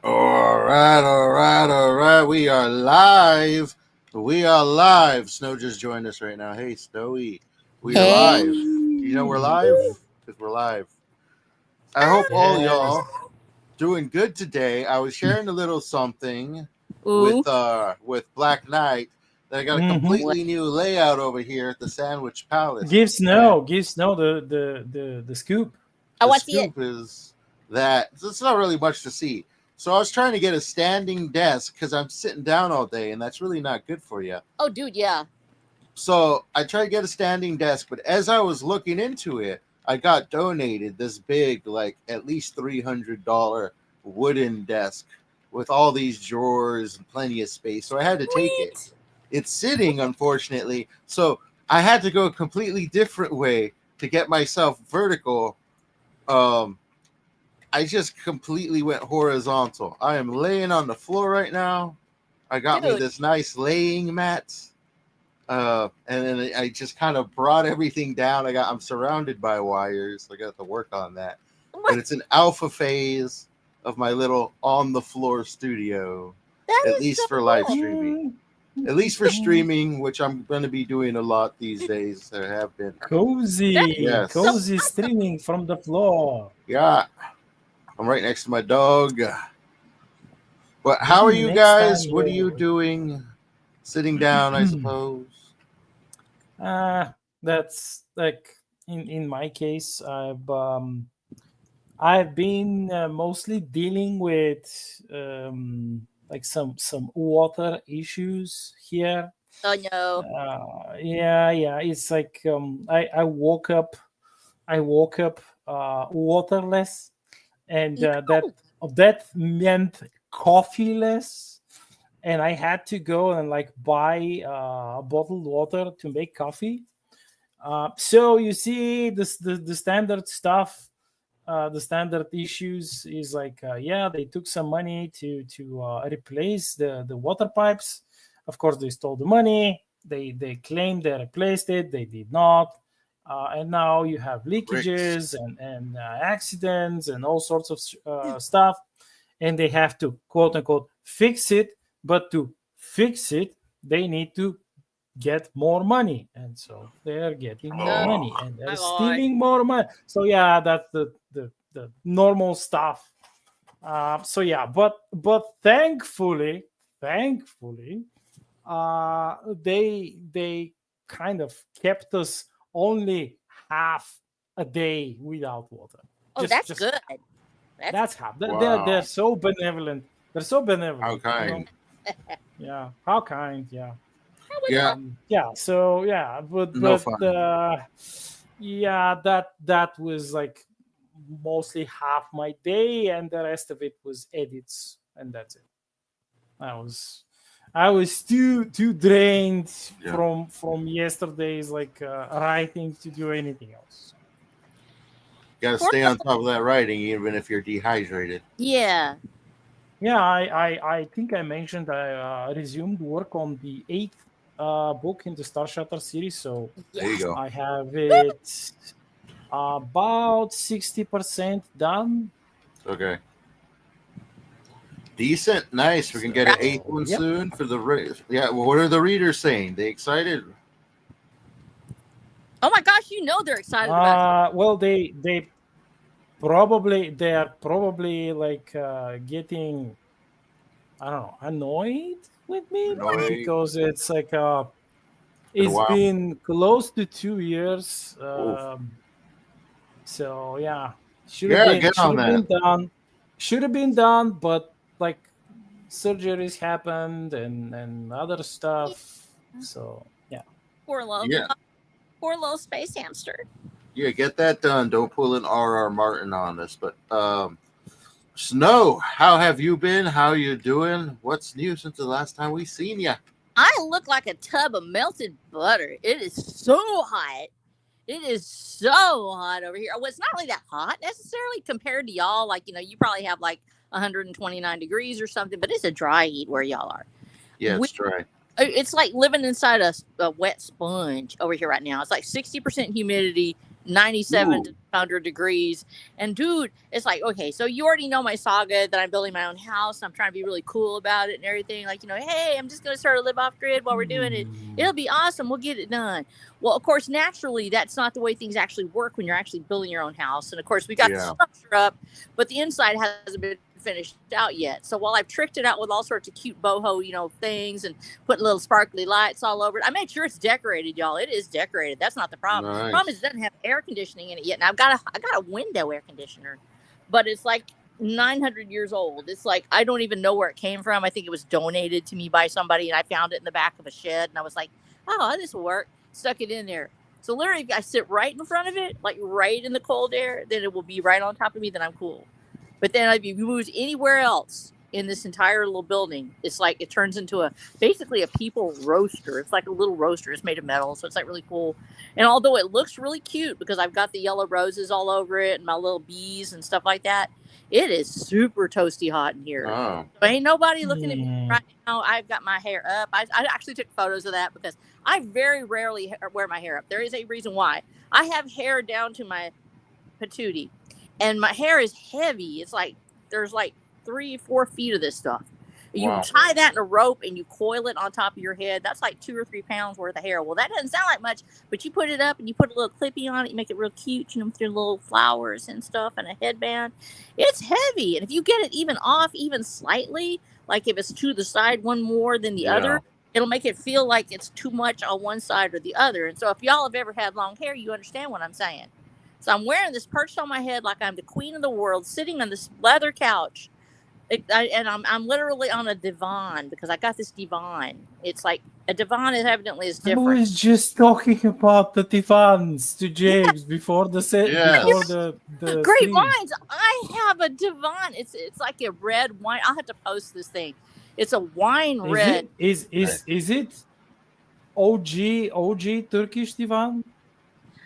All right, all right, all right. We are live. We are live. Snow just joined us right now. Hey, Snowy. We are Hey. live. You know we're live? Because we're live. I hope all Yes. y'all doing good today. I was sharing a little something Ooh. with Black Knight that I got a Mm-hmm. What? completely new layout over here at the Sandwich Palace. And Give Snow the scoop. I the want to see it. scoop is that it's not really much to see. So I was trying to get a standing desk because I'm sitting down all day, and that's really not good for you. Oh, dude, yeah. So I tried to get a standing desk, but as I was looking into it, I got donated this big, like at least $300 wooden desk with all these drawers and plenty of space. So I had to take it. Sweet. It's sitting, unfortunately. So I had to go a completely different way to get myself vertical. Um, I just completely went horizontal. I am laying on the floor right now. I got me Dude. this nice laying mat. And then I just kind of brought everything down. I'm surrounded by wires. I got to work on that. But What? it's an alpha phase of my little on the floor studio, That at is so least for live cool. streaming. At least for streaming, which I'm going to be doing a lot these days. I have been. That Cozy, is so Yes. cozy awesome. streaming from the floor. Yeah. I'm right next to my dog. But how are Maybe you next time guys? What are you you. doing? Sitting down, I suppose. uh that's like in my case, I've been mostly dealing with like some water issues here. Oh, no. Yeah, it's like I woke up, waterless, and No. that meant coffeeless, and I had to go and like buy bottled water to make coffee. So you see, the standard stuff, the standard issues is like, yeah, they took some money to replace the water pipes. Of course, they stole the money. They claimed they replaced it. They did not. And now you have Bricks. leakages and accidents and all sorts of stuff, and they have to quote unquote fix it. But to fix it, they need to get more money, and so they're getting more Oh, money Oh, and they're my God. stealing more money. So yeah, that's the normal stuff. So yeah, but thankfully, they kind of kept us only half a day without water. Oh, just that's just good. That's that's half. They're wow. so benevolent. They're so How benevolent, you know. kind. Yeah, how kind. Yeah. How would Yeah, love. Yeah, so yeah, no fun. yeah, that was like mostly half my day, and the rest of it was edits, and that's it. I was too drained Yeah. from yesterday's like writing to do anything else. Got to Poor stay on little. top of that writing, even if you're dehydrated. Yeah. Yeah, I think I mentioned I resumed work on the eighth book in the Star Shutter series, so There you Yes. go. I have it about 60% done. Okay. Decent. Nice. We can get an Right. eighth So one yep. soon for the. Yeah. Well, what are the readers saying? They excited? Oh, my gosh. You know they're excited about it. Well, they are probably like getting, I don't know, annoyed with me, Annoyed? because it's like Been a it's while. been close to 2 years. Oof. So yeah, Yeah, get should on have that. been done, but like surgeries happened and other Yeah. stuff. So yeah. Poor little, Yeah. poor little space hamster. Yeah, get that done. Don't pull an R.R. Martin on us. But Snow, how have you been? How you doing? What's new since the last time we seen you? I look like a tub of melted butter. It is so hot. It is so hot over here. Well, it's not really that hot necessarily compared to y'all. Like, you probably have like 129 degrees or something, but it's a dry heat where y'all are. Yeah, We, it's dry. it's like living inside a wet sponge over here right now. It's like 60% humidity, 97 to Ooh. 100 degrees. And dude, it's like, okay, so you already know my saga that I'm building my own house. I'm trying to be really cool about it and everything. Like, hey, I'm just going to sort of live off grid while we're doing it. It'll be awesome. We'll get it done. Well, of course, naturally, that's not the way things actually work when you're actually building your own house. And of course, we got the structure up, but the inside hasn't been finished out yet. So while I've tricked it out with all sorts of cute boho, things and putting little sparkly lights all over it, I made sure it's decorated, y'all. It is decorated. That's not the problem. Nice. The problem is it doesn't have air conditioning in it yet. And I got a window air conditioner, but it's like 900 years old. It's like I don't even know where it came from. I think it was donated to me by somebody, and I found it in the back of a shed, and I was like, oh, this will work. Stuck it in there. So literally, if I sit right in front of it, like right in the cold air, then it will be right on top of me. Then I'm cool. But then if you move anywhere else in this entire little building, it's like it turns into basically a people roaster. It's like a little roaster. It's made of metal, so it's like really cool. And although it looks really cute because I've got the yellow roses all over it and my little bees and stuff like that, it is super toasty hot in here. Oh. So ain't nobody looking at me right now. I've got my hair up. I actually took photos of that because I very rarely wear my hair up. There is a reason why. I have hair down to my patootie. And my hair is heavy. It's like there's like 3-4 feet of this stuff. You tie that in a rope and you coil it on top of your head. That's like 2 or 3 pounds worth of hair. Well, that doesn't sound like much, but you put it up and you put a little clippy on it. You make it real cute, with your little flowers and stuff and a headband. It's heavy. And if you get it even off, even slightly, like if it's to the side one more than the other, it'll make it feel like it's too much on one side or the other. And so if y'all have ever had long hair, you understand what I'm saying. So I'm wearing this perched on my head like I'm the queen of the world, sitting on this leather couch. And I'm literally on a divan because I got this divan. It's like a divan is evidently is different. I was just talking about the divans to James before the set. Before the great stream. vines. I have a divan. It's like a red wine. I'll have to post this thing. It's a wine red. Is it OG Turkish divan?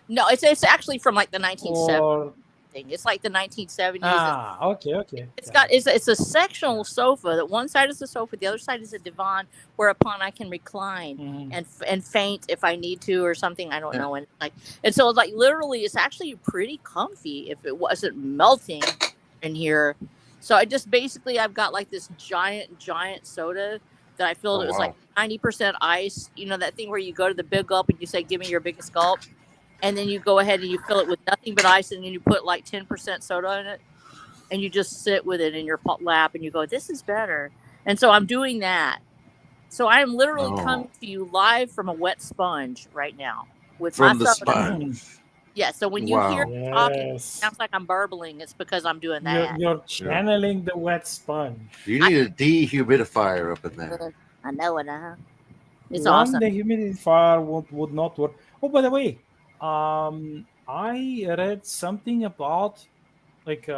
No, it's actually from like the 1970s. It's like the 1970s. Okay. It's a sectional sofa. That one side is the sofa, the other side is a divan, whereupon I can recline and faint if I need to or something. I don't know. And so like literally, it's actually pretty comfy if it wasn't melting in here. So I just basically I've got like this giant soda that I filled. It was like 90% ice. That thing where you go to the big gulp and you say, "Give me your biggest gulp." And then you go ahead and you fill it with nothing but ice, and then you put like 10% soda in it, and you just sit with it in your lap, and you go, "This is better." And so I'm doing that. So I am literally coming to you live from a wet sponge right now with from the soda. sponge. Yeah. So when you hear me talking, it sounds like I'm burbling. It's because I'm doing that. You're channeling the wet sponge. You need a dehumidifier up in there. I know it. It's awesome. The humidifier would not work. Oh, by the way. I read something about like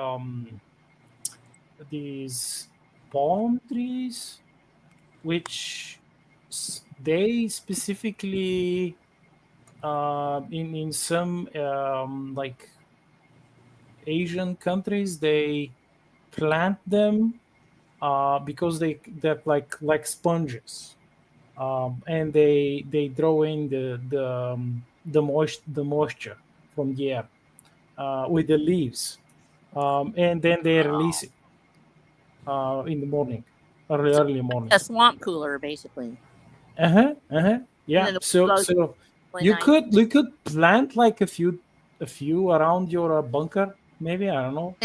these palm trees, which they specifically in some like Asian countries they plant them because they're like sponges, and they draw in the moisture from the air with the leaves, and then they release it in the morning, early morning. A swamp cooler, basically. Yeah. So you could plant like a few around your bunker, maybe. I don't know.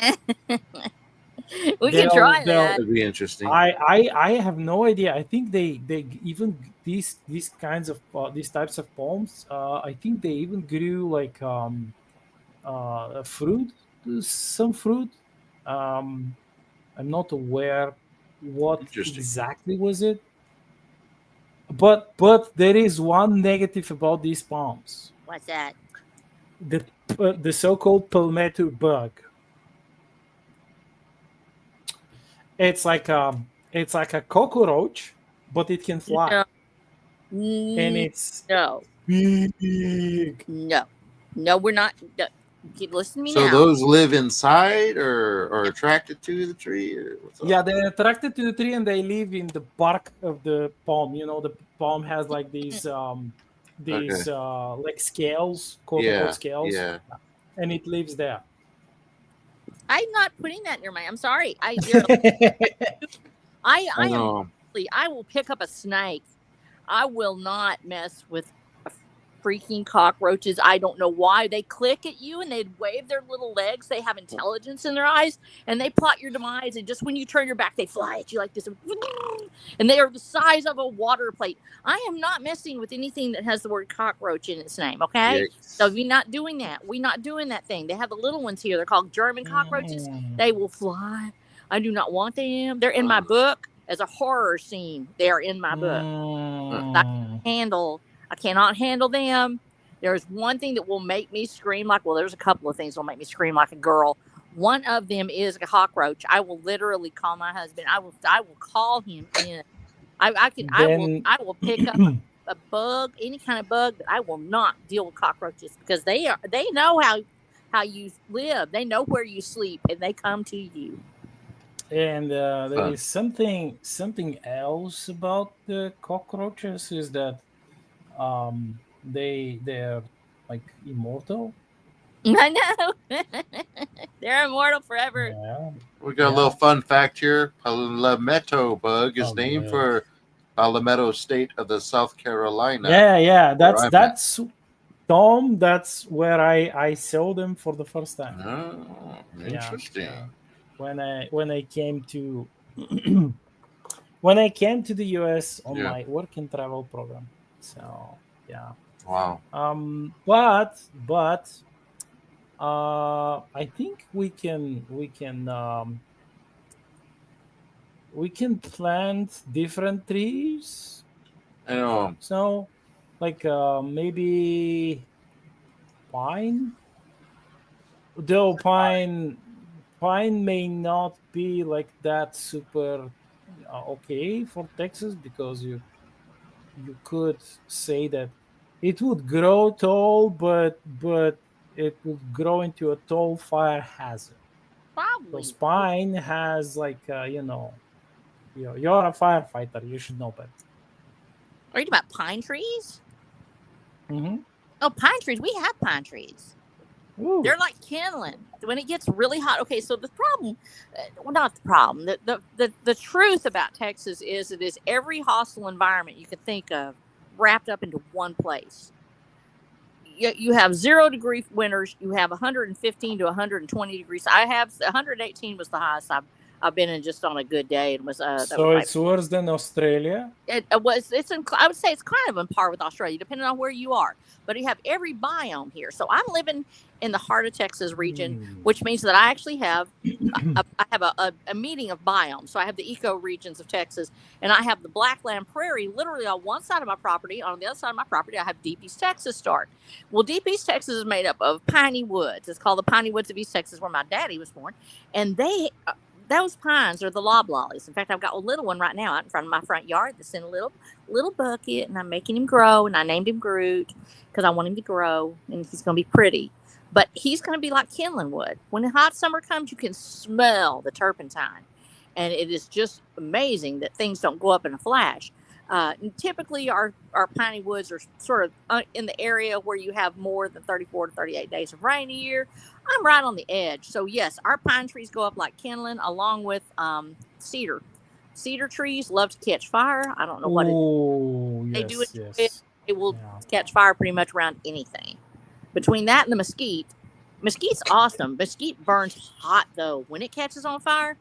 We can try that. That'd be interesting. I have no idea. I think they even these kinds of these types of palms. I think they even grew like fruit, some fruit. I'm not aware what exactly was it. But there is one negative about these palms. What's that? The so-called palmetto bug. It's like a cockroach, but it can fly. And it's big. No, we're not. Listen to me now. So those live inside or attracted to the tree? Or what's up? Yeah, they're attracted to the tree and they live in the bark of the palm. The palm has like these like scales, quote unquote scales. Yeah. and it lives there. I'm not putting that near my. I'm sorry. I I am. know. I will pick up a snake. I will not mess with freaking cockroaches. I don't know why. They click at you and they wave their little legs. They have intelligence in their eyes and they plot your demise. And just when you turn your back, they fly at you like this. And they are the size of a water plate. I am not messing with anything that has the word cockroach in its name. Okay. So Yikes. we're not doing that. We're not doing that thing. They have the little ones here. They're called German cockroaches. They will fly. I do not want them. They're in my book as a horror scene. They are in my book. I cannot handle them. There's one thing that will make me scream like, well, there's a couple of things that will make me scream like a girl. One of them is a cockroach. I will literally call my husband. I will call him in. I will pick up a bug, any kind of bug, but I will not deal with cockroaches because they know how you live. They know where you sleep and they come to you. And there is something else about the cockroaches is that they're like immortal. I know. They're immortal forever. Yeah. We got a little fun fact here. Palmetto bug is named Yes. for Palmetto State of the South Carolina. Yeah. where I'm That's Tom. That's where I saw them for the first time. Oh, interesting. Yeah. When I came to when I came to the US on my work and travel program. So yeah. Wow. But I think we can plant different trees. I know. So like maybe pine. Though pine may not be like that super okay for Texas because you could say that it would grow tall, but it would grow into a tall fire hazard. Probably. So pine has like you're a firefighter. You should know better. Are you talking about pine trees? Mm-hmm. Oh, pine trees. We have pine trees. Ooh. They're like kindling when it gets really hot. Okay, so the problem, well, not the problem. The truth about Texas is it is every hostile environment you could think of wrapped up into one place. You have 0-degree winters. You have 115 to 120 degrees. I have 118 was the highest I've been in just on a good day. It was so it's worse than Australia. I would say it's kind of on par with Australia, depending on where you are. But you have every biome here. So I'm living in the heart of Texas region, which means that I actually have a meeting of biomes. So I have the eco regions of Texas, and I have the Blackland Prairie literally on one side of my property. On the other side of my property, I have Deep East Texas start. Well, Deep East Texas is made up of piney woods. It's called the Piney Woods of East Texas, where my daddy was born, and those pines are the loblollies. In fact, I've got a little one right now out in front of my front yard that's in a little bucket, and I'm making him grow, and I named him Groot because I want him to grow, and he's going to be pretty. But he's going to be like kindling wood. When the hot summer comes, you can smell the turpentine, and it is just amazing that things don't go up in a flash. Typically, our piney woods are sort of in the area where you have more than 34 to 38 days of rain a year. I'm right on the edge. So, yes, our pine trees go up like kindling along with cedar. Cedar trees love to catch fire. I don't know what they do. It will catch fire pretty much around anything. Between that and the mesquite's awesome. Mesquite burns hot, though. When it catches on fire,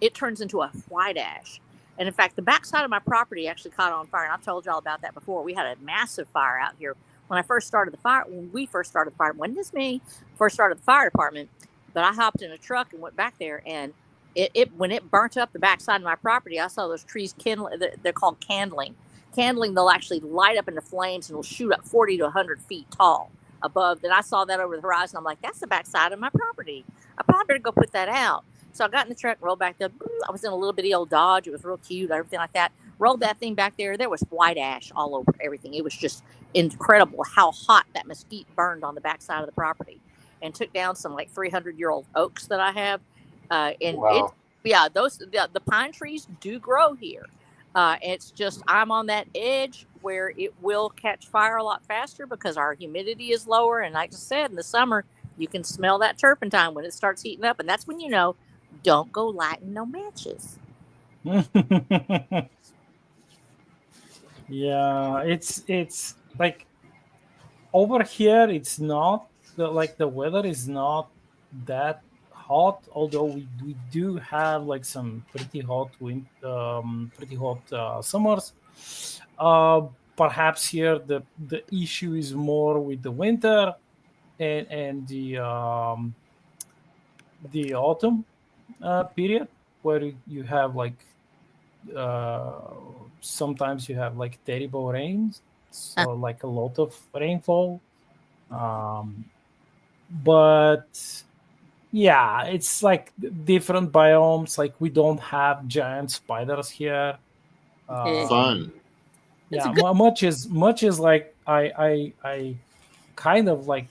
it turns into a white ash. And in fact, the backside of my property actually caught on fire. And I've told y'all about that before. We had a massive fire out here. When we first started the fire, wasn't this me? First started the fire department, but I hopped in a truck and went back there. And when it burnt up the backside of my property, I saw those trees kindle. They're called candling. Candling, they'll actually light up into flames and will shoot up 40 to 100 feet tall above. Then I saw that over the horizon. I'm like, that's the backside of my property. I probably better go put that out. So I got in the truck, rolled back there. I was in a little bitty old Dodge. It was real cute, everything like that. Rolled that thing back there. There was white ash all over everything. It was just incredible how hot that mesquite burned on the backside of the property, and took down some like 300-year-old oaks that I have. Wow. The pine trees do grow here. It's just I'm on that edge where it will catch fire a lot faster because our humidity is lower. And like I said, in the summer, You can smell that turpentine when it starts heating up, and that's when you know don't go lighting no matches. Yeah, it's like over here. It's not like the weather is not that hot. Although we do have like some pretty hot summers. Uh, Perhaps here the issue is more with the winter and the autumn period where you have like uh, sometimes you have like terrible rains, Uh, so like a lot of rainfall. Um, but yeah, it's like different biomes. Like we don't have giant spiders here. eh. Um, Fun. It's a yeah, good. much as like I kind of like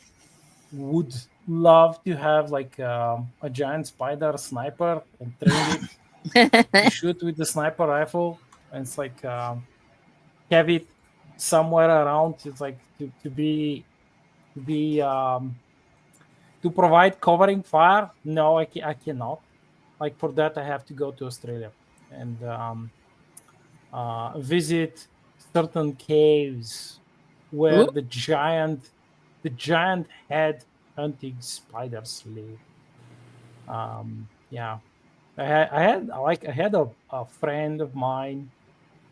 would love to have like a giant spider sniper and train it to shoot with the sniper rifle. And it's like have it somewhere around. It's like to be to provide covering fire. No, I cannot. Like for that, I have to go to Australia and visit certain caves where Ooh, the giant head hunting spiders live. Yeah, I had a friend of mine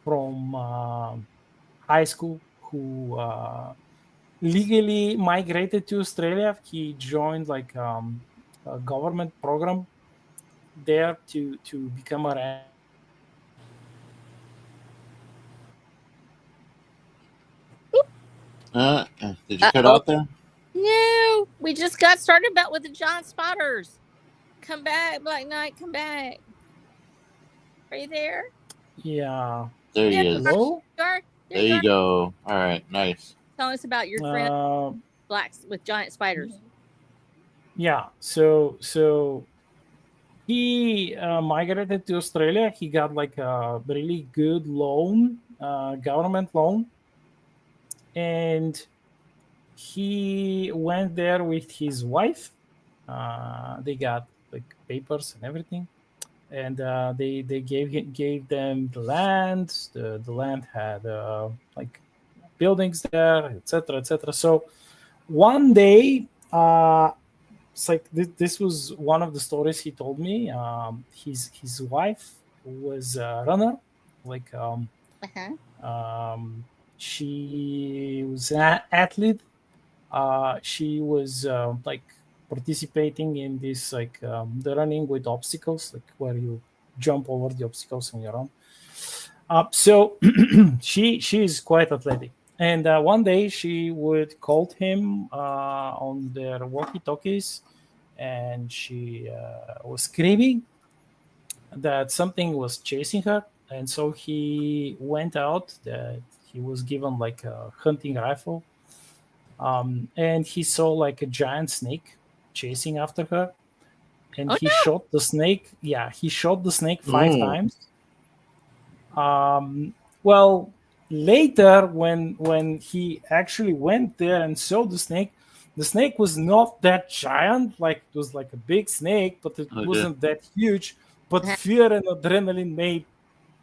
from high school who legally migrated to Australia. He joined like a government program there to become a ranger, and he Did you cut uh-oh. out there? No, we just got started about with the giant spiders. Come back, Black Knight. Come back. Are you there? yeah. There There he you are. is. Hello. You are. There There you you are. go. All right, nice. Tell us about your friend Uh, blacks with giant spiders. yeah. So he migrated to Australia. He got like a really good loan, government loan, and he went there with his wife. They got like papers and everything, and they gave them the land. The land had like buildings there, etc., etc. So one day, it's like this was one of the stories he told me. His wife was a runner, like Uh-huh. um, she was an athlete. She was like participating in this like the running with obstacles, like where you jump over the obstacles on your own. So she is quite athletic, and one day she would call him on their walkie-talkies, and she was screaming that something was chasing her, and so he went out. That he was given like a hunting rifle, and he saw like a giant snake chasing after her, and Oh he shot the snake. Yeah, he shot the snake five Mm. times. Um, well, later when he actually went there and saw the snake was not that giant. Like it was like a big snake, but it Okay. wasn't that huge. But no. fear and adrenaline made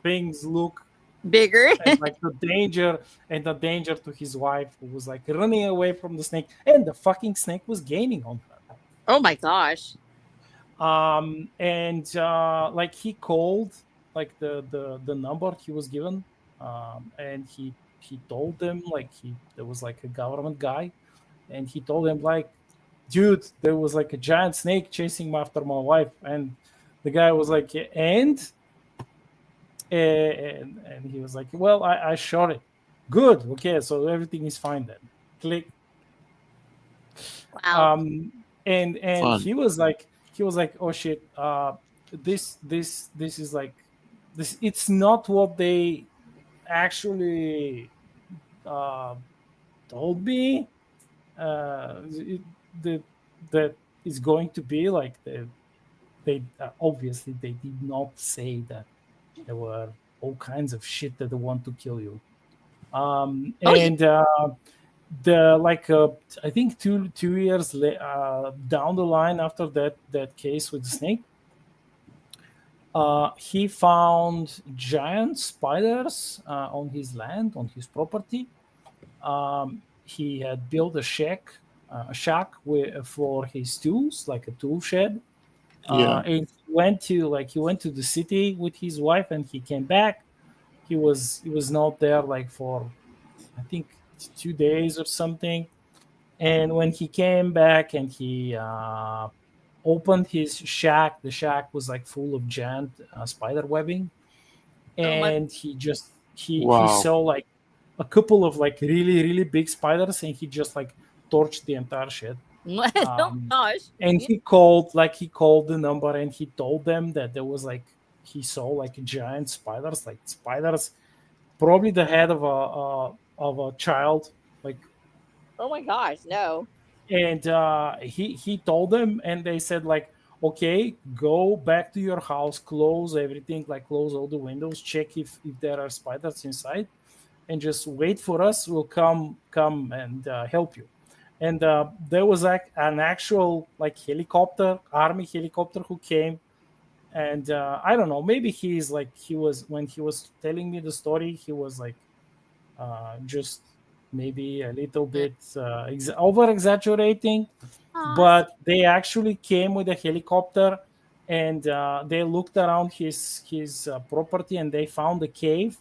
things look Bigger. and like the danger to his wife, who was like running away from the snake, and the fucking snake was gaining on her. Oh my gosh. And like he called like the number he was given, and he told them like he there was like a government guy, and he told him like, dude, there was like a giant snake chasing after my wife. And the guy was like, and he was like, well, I shot it. Good, okay, so everything is fine then. Click. Wow. And Fun. he was like, oh shit, this is like this, it's not what they actually uh told me that that is going to be like. They obviously they did not say that there were all kinds of shit that they want to kill you. Oh yeah. And the like I think 2 years down the line after that case with the snake, he found giant spiders on his land, on his property. He had built a shack for his tools, like a tool shed. Yeah. And he went to the city with his wife, and he came back. He was not there like for I think 2 days or something. And when he came back and he opened his shack, the shack was like full of giant spider webbing, Oh my! and he Wow. saw like a couple of like really really big spiders, and he just like torched the entire shed. Oh Um, gosh! and he called the number, and he told them that there was like he saw like giant spiders, like spiders probably the head of a child, like. Oh my gosh! No. And he told them, and they said like, okay, go back to your house, close everything, like close all the windows, check if there are spiders inside, and just wait for us. We'll come and help you. And there was like an actual like helicopter, army helicopter, who came. And I don't know, maybe he was when he was telling me the story, he was like just maybe a little bit over exaggerating, Oh, but they actually came with a helicopter, and they looked around his property, and they found a cave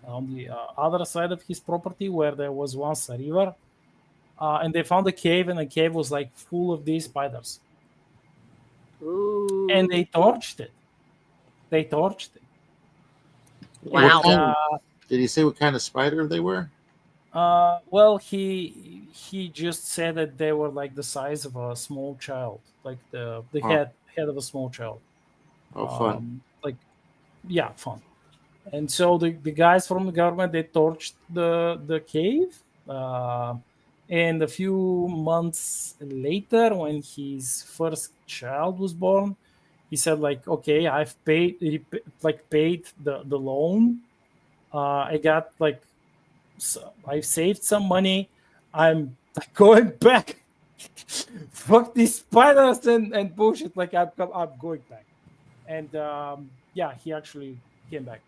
on the other side of his property where there was once a river. And they found a cave, and the cave was like full of these spiders, and ooh, they torched it. What And wow. kind? Did he say what kind of spider they were? well, he just said that they were like the size of a small child, like the Oh, head of a small child. oh, fun. Like, yeah, fun. And so the guys from the government, they torched the cave. And a few months later, when his first child was born, he said like, okay, I've paid the loan. I got like, so I saved some money. I'm going back. Fuck these spiders and bullshit. Like I'm going back. And yeah, he actually came back.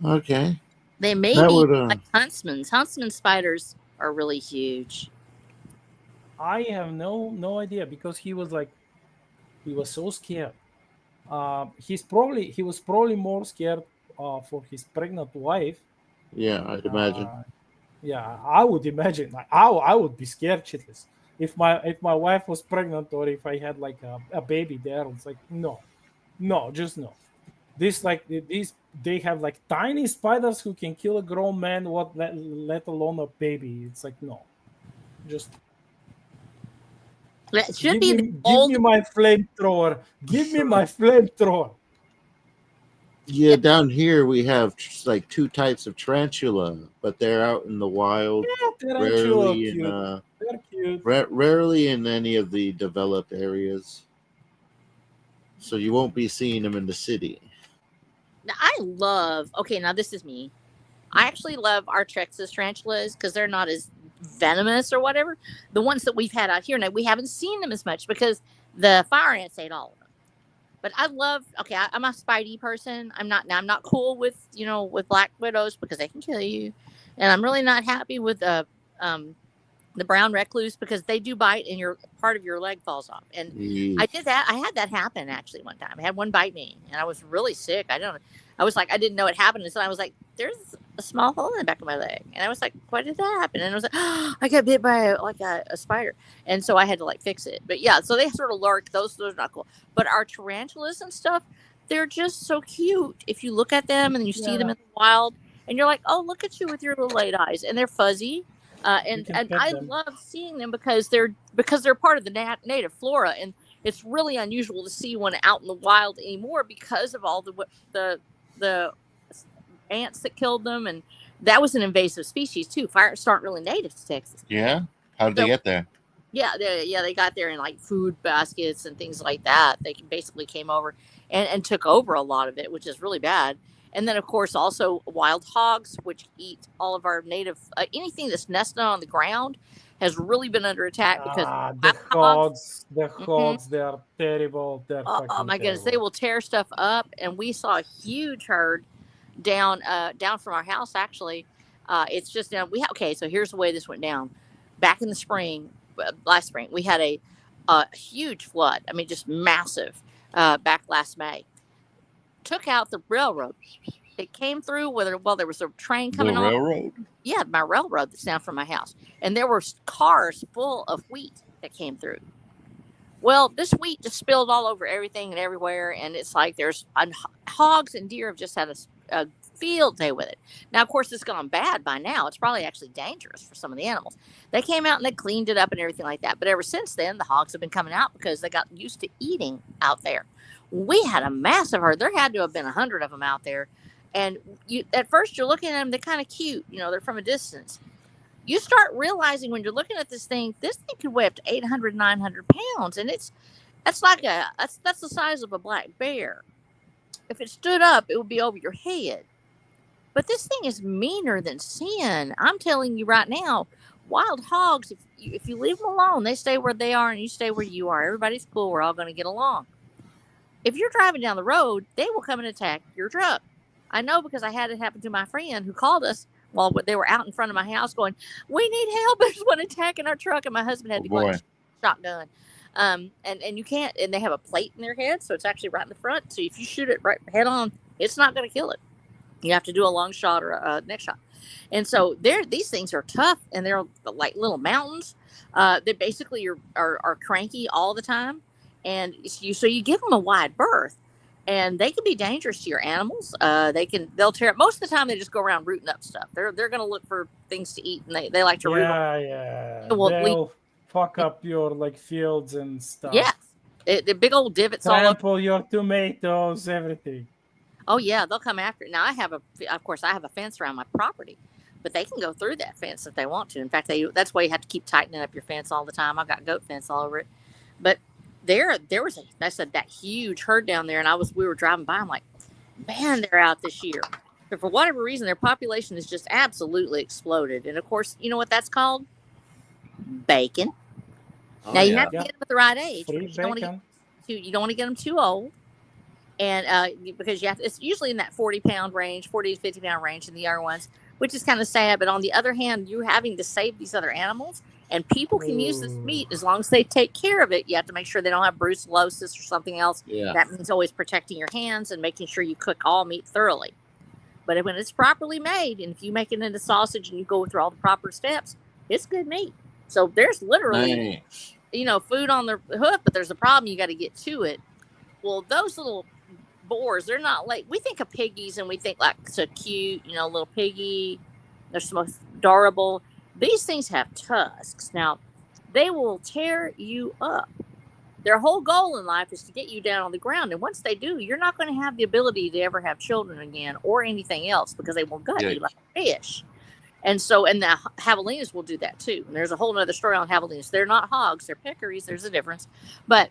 Okay, They may that be would like huntsman's. Huntsman spiders are really huge. I have no idea, because he was so scared. He was probably more scared for his pregnant wife. yeah, I'd imagine. Uh, yeah, I would imagine. Like, I would be scared shitless if my wife was pregnant, or if I had like a baby there. It's like no, no, just no. These they have like tiny spiders who can kill a grown man. What let alone a baby? It's like no, just It should give be me the give me old. my flamethrower. Give me my flamethrower. Yeah, down here we have like two types of tarantula, but they're out in the wild, Yeah, tarantula rarely in cute. They're cute. rarely in any of the developed areas. So you won't be seeing them in the city. Now, I love. Okay, now this is me. I actually love our Texas tarantulas because they're not as venomous or whatever. The ones that we've had out here, now we haven't seen them as much because the fire ants ate all of them. But I love. Okay, I'm a Spidey person. I'm not. Now I'm not cool with with black widows because they can kill you, and I'm really not happy with um the brown recluse because they do bite and your part of your leg falls off. And I Ye- did that. I had that happen actually one time. I had one bite me and I was really sick. I was like, I didn't know it happened. And so I was like, there's a small hole in the back of my leg. And I was like, why did that happen? And I was like, oh, I got bit by like a spider. And so I had to like fix it. But yeah, so they sort of lurk. Those are not cool. But our tarantulas and stuff, they're just so cute. If you look at them and you see them Yeah, in the wild and you're like, oh, look at you with your little light eyes. And they're fuzzy, you can and pet I them. love seeing them because they're part of the native flora, and it's really unusual to see one out in the wild anymore because of all the ants that killed them, and that was an invasive species too. Fire ants aren't really native to Texas, Yeah. How did they so get there? yeah, they got there in like food baskets and things like that. They basically came over and took over a lot of it, which is really bad. And then, of course, also wild hogs, which eat all of our native anything that's nesting on the ground, has really been under attack because The wild hogs. Mhm. hogs, they are terrible. They're Oh fucking my goodness, they terrible. will tear stuff up, and we saw a huge herd down from our house. Actually, it's just down. Okay. So here's the way this went down. Back in the spring, last spring, we had a huge flood. I mean, just massive. Back last May, took out the railroad. It came through there was a train The coming on. railroad. Yeah, my railroad that's down from my house, and there were cars full of wheat that came through. Well, this wheat just spilled all over everything and everywhere, and it's like hogs and deer have just had a field day with it. Now, of course, it's gone bad by now. It's probably actually dangerous for some of the animals. They came out and they cleaned it up and everything like that. But ever since then, the hogs have been coming out because they got used to eating out there. We had a massive herd. There had to have been 100 of them out there. And at first, you're looking at them, they're kind of cute. They're from a distance. You start realizing when you're looking at this thing could weigh up to 800, 900 pounds. And that's the size of a black bear. If it stood up, it would be over your head. But this thing is meaner than sin. I'm telling you right now, wild hogs, if you leave them alone, they stay where they are and you stay where you are. Everybody's cool. We're all going to get along. If you're driving down the road, they will come and attack your truck. I know because I had it happen to my friend who called us while they were out in front of my house going, "We need help. There's one attacking our truck." And my husband had to go and shotgun. And you can't, and they have a plate in their head, so it's actually right in the front. So if you shoot it right head on, it's not going to kill it. You have to do a long shot or a neck shot. And so these things are tough, and they're like little mountains. They basically are cranky all the time. And so you give them a wide berth, and they can be dangerous to your animals. They'll tear up. Most of the time, they just go around rooting up stuff. They're going to look for things to eat, and they like to root. Yeah. They'll fuck up your fields and stuff. Yeah, the big old divots all over. Trample your tomatoes, everything. Oh yeah, they'll come after it. Now of course I have a fence around my property, but they can go through that fence if they want to. In fact, that's why you have to keep tightening up your fence all the time. I've got goat fence all over it. But there was that huge herd down there, and we were driving by. I'm like, man, they're out this year. But for whatever reason, their population has just absolutely exploded. And of course, you know what that's called? Bacon. Now you have to get them at the right age. You don't want to get them too old. And because it's usually in that 40 to 50 pound range in the younger ones, which is kind of sad. But on the other hand, you're having to save these other animals, and people can use this meat as long as they take care of it. You have to make sure they don't have brucellosis or something else. Yeah. That means always protecting your hands and making sure you cook all meat thoroughly. But when it's properly made, and if you make it into sausage and you go through all the proper steps, it's good meat. So there's literally, food on the hook, but there's a problem. You got to get to it. Well, those little boars, they're not like, we think of piggies and we think like so cute, little piggy, they're so most adorable. These things have tusks. Now, they will tear you up. Their whole goal in life is to get you down on the ground. And once they do, you're not going to have the ability to ever have children again or anything else because they will gut you like a fish. And the javelinas will do that too. And there's a whole other story on javelinas. They're not hogs, they're peccaries. There's a difference. But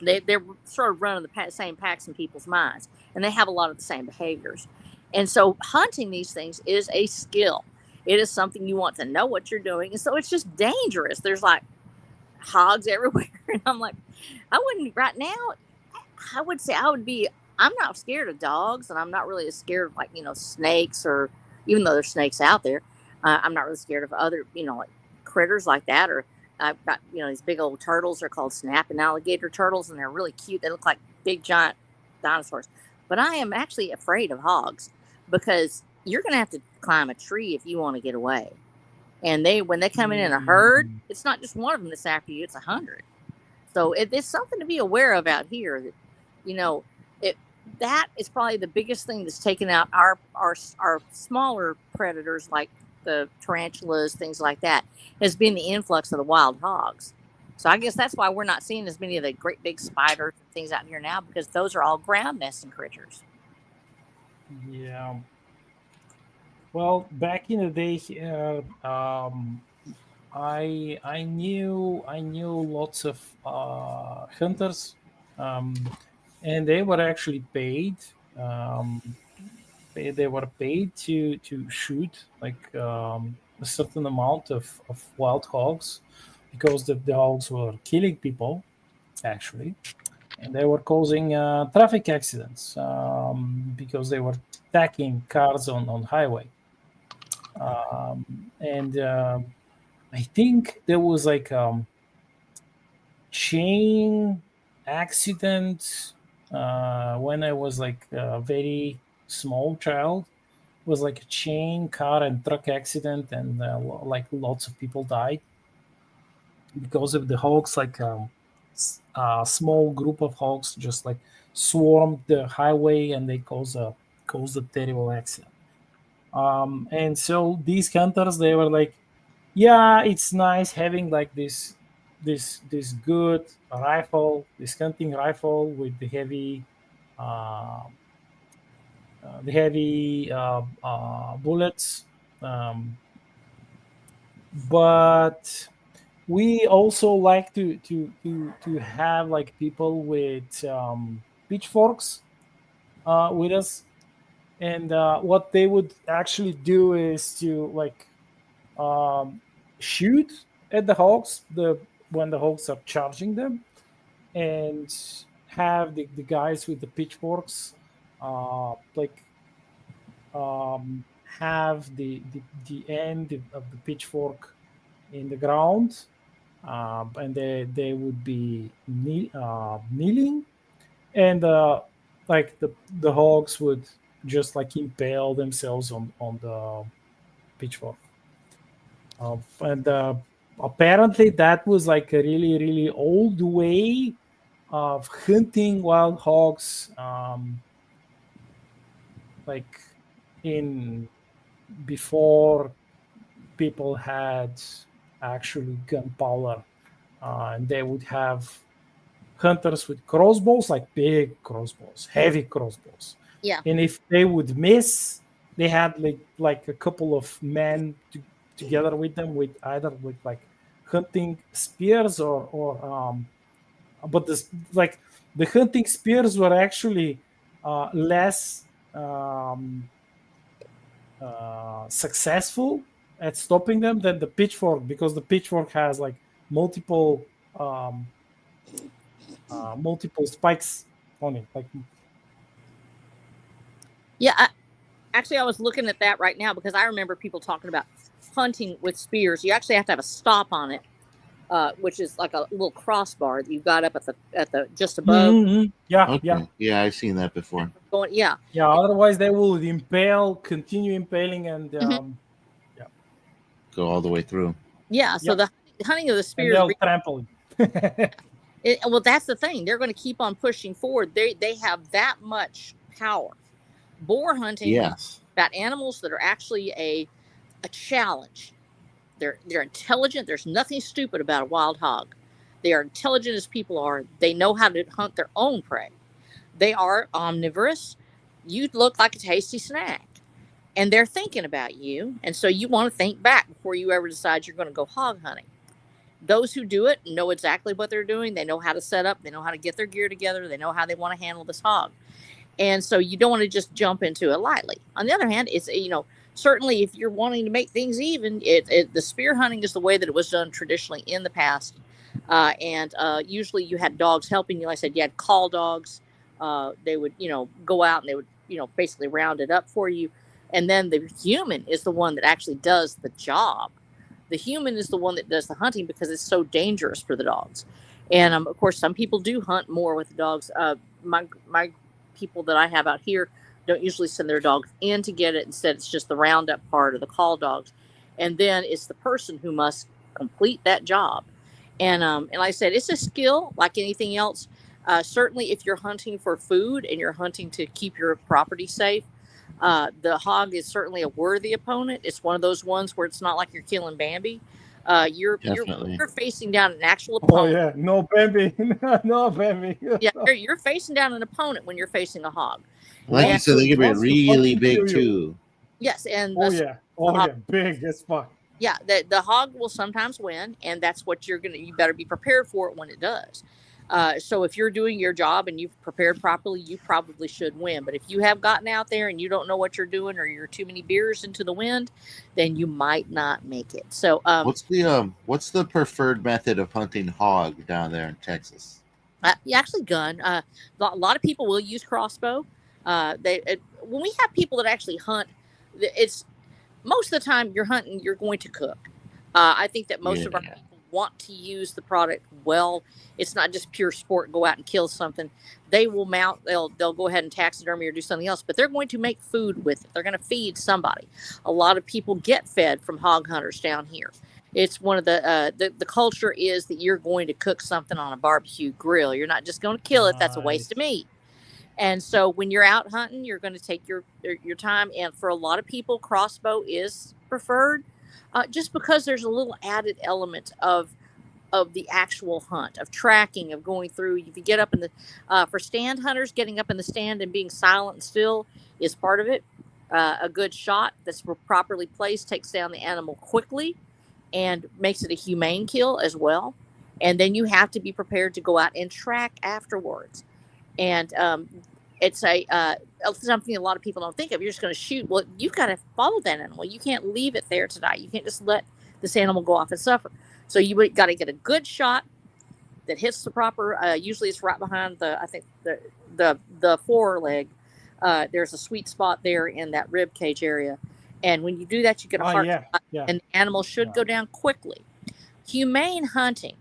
they're sort of running the same packs in people's minds, and they have a lot of the same behaviors. And so hunting these things is a skill. It is something you want to know what you're doing. And so it's just dangerous. There's like hogs everywhere. And I'm like, right now, I would say I'm not scared of dogs, and I'm not really as scared of snakes, or even though there's snakes out there, I'm not really scared of other, like critters like that. Or I've got, these big old turtles. They're called snapping alligator turtles, and they're really cute. They look like big, giant dinosaurs. But I am actually afraid of hogs because you're going to have to climb a tree if you want to get away. And when they come in a herd, it's not just one of them that's after you, it's 100. So it's something to be aware of out here. That is probably the biggest thing that's taken out our smaller predators like the tarantulas, things like that, has been the influx of the wild hogs. So I guess that's why we're not seeing as many of the great big spiders and things out here now, because those are all ground nesting creatures. Yeah. Well, back in the day, I knew lots of hunters, and they were actually paid they were paid to shoot like a certain amount of wild hogs because the hogs were killing people actually, and they were causing traffic accidents because they were attacking cars on highway. And I think there was like chain accident when I was like a very small child. It was like a chain car and truck accident, and like lots of people died because of the hogs. Like a small group of hogs just like swarmed the highway, and they caused a terrible accident. And so these hunters, they were like, yeah, it's nice having like this good rifle, this hunting rifle with uh, the heavy bullets, um, but we also like to have like people with pitchforks with us, and what they would actually do is to like um, shoot at the hogs when the hogs are charging them, and have the guys with the pitchforks like have the end of the pitchfork in the ground, and they would be kneeling, and like the hogs would just like impale themselves on the pitchfork. And apparently that was like a really really old way of hunting wild hogs, like in before people had actually gunpowder, and they would have hunters with crossbows, like big crossbows, heavy crossbows, Yeah. and if they would miss, they had like a couple of men together with them with either with like hunting spears or but this like the hunting spears were actually less successful at stopping them than the pitchfork, because the pitchfork has like multiple um, multiple spikes on it. Like, Yeah. Actually, I was looking at that right now because I remember people talking about hunting with spears. You actually have to have a stop on it, which is like a little crossbar that you've got up at the just above. yeah, Okay. Yeah, I've seen that before. Going, yeah. yeah. Otherwise, they will continue impaling, and yeah, Go all the way through. Yeah. So Yep. the hunting of the and spears. they'll trample it. Well, that's the thing. They're going to keep on pushing forward. They have that much power. Boar hunting Yes. about animals that are actually a challenge. They're intelligent. There's nothing stupid about a wild hog. They are intelligent as people are. They know how to hunt their own prey. They are omnivorous. You look like a tasty snack, and they're thinking about you. And so you want to think back before you ever decide you're going to go hog hunting. Those who do it know exactly what they're doing. They know how to set up. They know how to get their gear together. They know how they want to handle this hog. And so you don't want to just jump into it lightly. On the other hand, it's, certainly if you're wanting to make things even, the spear hunting is the way that it was done traditionally in the past. And usually you had dogs helping you. Like I said, you had call dogs. They would, go out and they would, basically round it up for you. And then the human is the one that actually does the job. The human is the one that does the hunting because it's so dangerous for the dogs. And of course, some people do hunt more with the dogs. My people that I have out here don't usually send their dogs in to get it. Instead, it's just the roundup part of the call dogs. And then it's the person who must complete that job. And like I said, it's a skill like anything else. Certainly, if you're hunting for food and you're hunting to keep your property safe, the hog is certainly a worthy opponent. It's one of those ones where it's not like you're killing Bambi. You're facing down an actual opponent. Oh yeah, no Bambi, no Bambi. Yeah, you're facing down an opponent when you're facing a hog. Like you said, they can be really big too. Yes, and big as fuck. Yeah, the hog will sometimes win, and that's what you better be prepared for it when it does. So if you're doing your job and you've prepared properly, you probably should win. But if you have gotten out there and you don't know what you're doing, or you're too many beers into the wind, then you might not make it. So what's the preferred method of hunting hog down there in Texas? actually, gun. A lot of people will use crossbow. When we have people that actually hunt, it's most of the time you're hunting, you're going to cook. I think that most of our people want to use the product well. It's not just pure sport, go out and kill something. They will mount, they'll go ahead and taxidermy or do something else, but they're going to make food with it. They're going to feed somebody. A lot of people get fed from hog hunters down here. It's one of the culture is that you're going to cook something on a barbecue grill. You're not just going to kill it. That's a waste of meat. And so when you're out hunting, you're going to take your time. And for a lot of people, crossbow is preferred, just because there's a little added element of the actual hunt, of tracking, of going through. If you get up in the for stand hunters, getting up in the stand and being silent and still is part of it. A good shot that's properly placed takes down the animal quickly and makes it a humane kill as well. And then you have to be prepared to go out and track afterwards. And it's something a lot of people don't think of. You're just going to shoot. Well, you've got to follow that animal. You can't leave it there to die. You can't just let this animal go off and suffer. So you got to get a good shot that hits the proper. Usually, it's right behind the foreleg. There's a sweet spot there in that rib cage area, and when you do that, you get a heart shot, and the animal should go down quickly. Humane hunting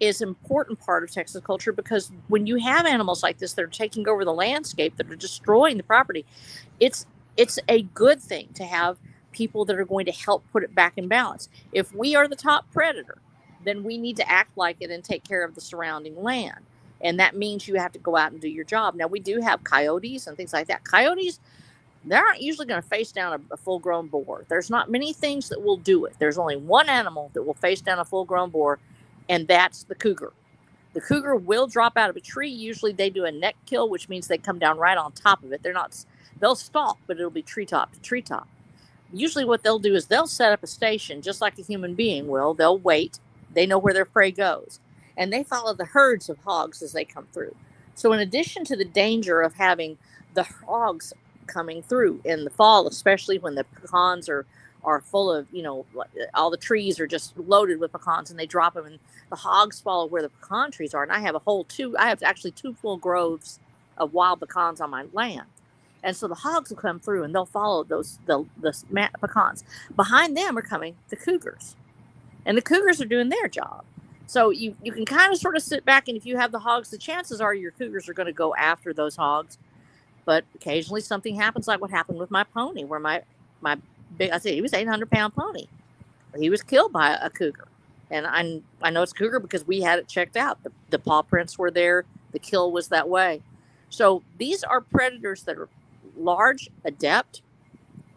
is an important part of Texas culture, because when you have animals like this that are taking over the landscape, that are destroying the property, it's a good thing to have people that are going to help put it back in balance. If we are the top predator, then we need to act like it and take care of the surrounding land. And that means you have to go out and do your job. Now, we do have coyotes and things like that. Coyotes, they aren't usually going to face down a full-grown boar. There's not many things that will do it. There's only one animal that will face down a full-grown boar, and that's the cougar. The cougar will drop out of a tree. Usually they do a neck kill, which means they come down right on top of it. They'll stalk, but it'll be treetop to treetop. Usually what they'll do is they'll set up a station just like a human being will. They'll wait. They know where their prey goes, and they follow the herds of hogs as they come through. So in addition to the danger of having the hogs coming through in the fall, especially when the pecans are full of, all the trees are just loaded with pecans, and they drop them, and the hogs follow where the pecan trees are. And I have actually two full groves of wild pecans on my land. And so the hogs will come through and they'll follow the pecans. Behind them are coming the cougars, and the cougars are doing their job. So you can kind of sort of sit back, and if you have the hogs, the chances are your cougars are going to go after those hogs. But occasionally something happens, like what happened with my pony, where my big, I said he was 800-pound pony. He was killed by a cougar. And I know it's cougar because we had it checked out. The paw prints were there. The kill was that way. So these are predators that are large, adept,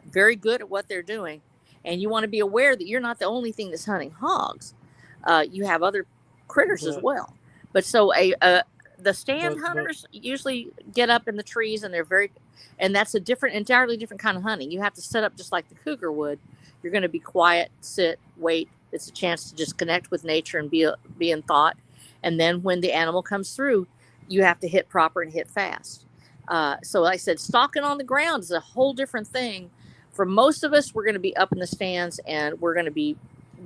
very good at what they're doing. And you want to be aware that you're not the only thing that's hunting hogs. You have other critters as well. But so the stand hunters usually get up in the trees, and and that's entirely different kind of hunting. You have to set up just like the cougar would. You're going to be quiet, sit, wait. It's a chance to just connect with nature and be in thought. And then when the animal comes through, you have to hit proper and hit fast. So like I said, stalking on the ground is a whole different thing. For most of us, we're going to be up in the stands and we're going to be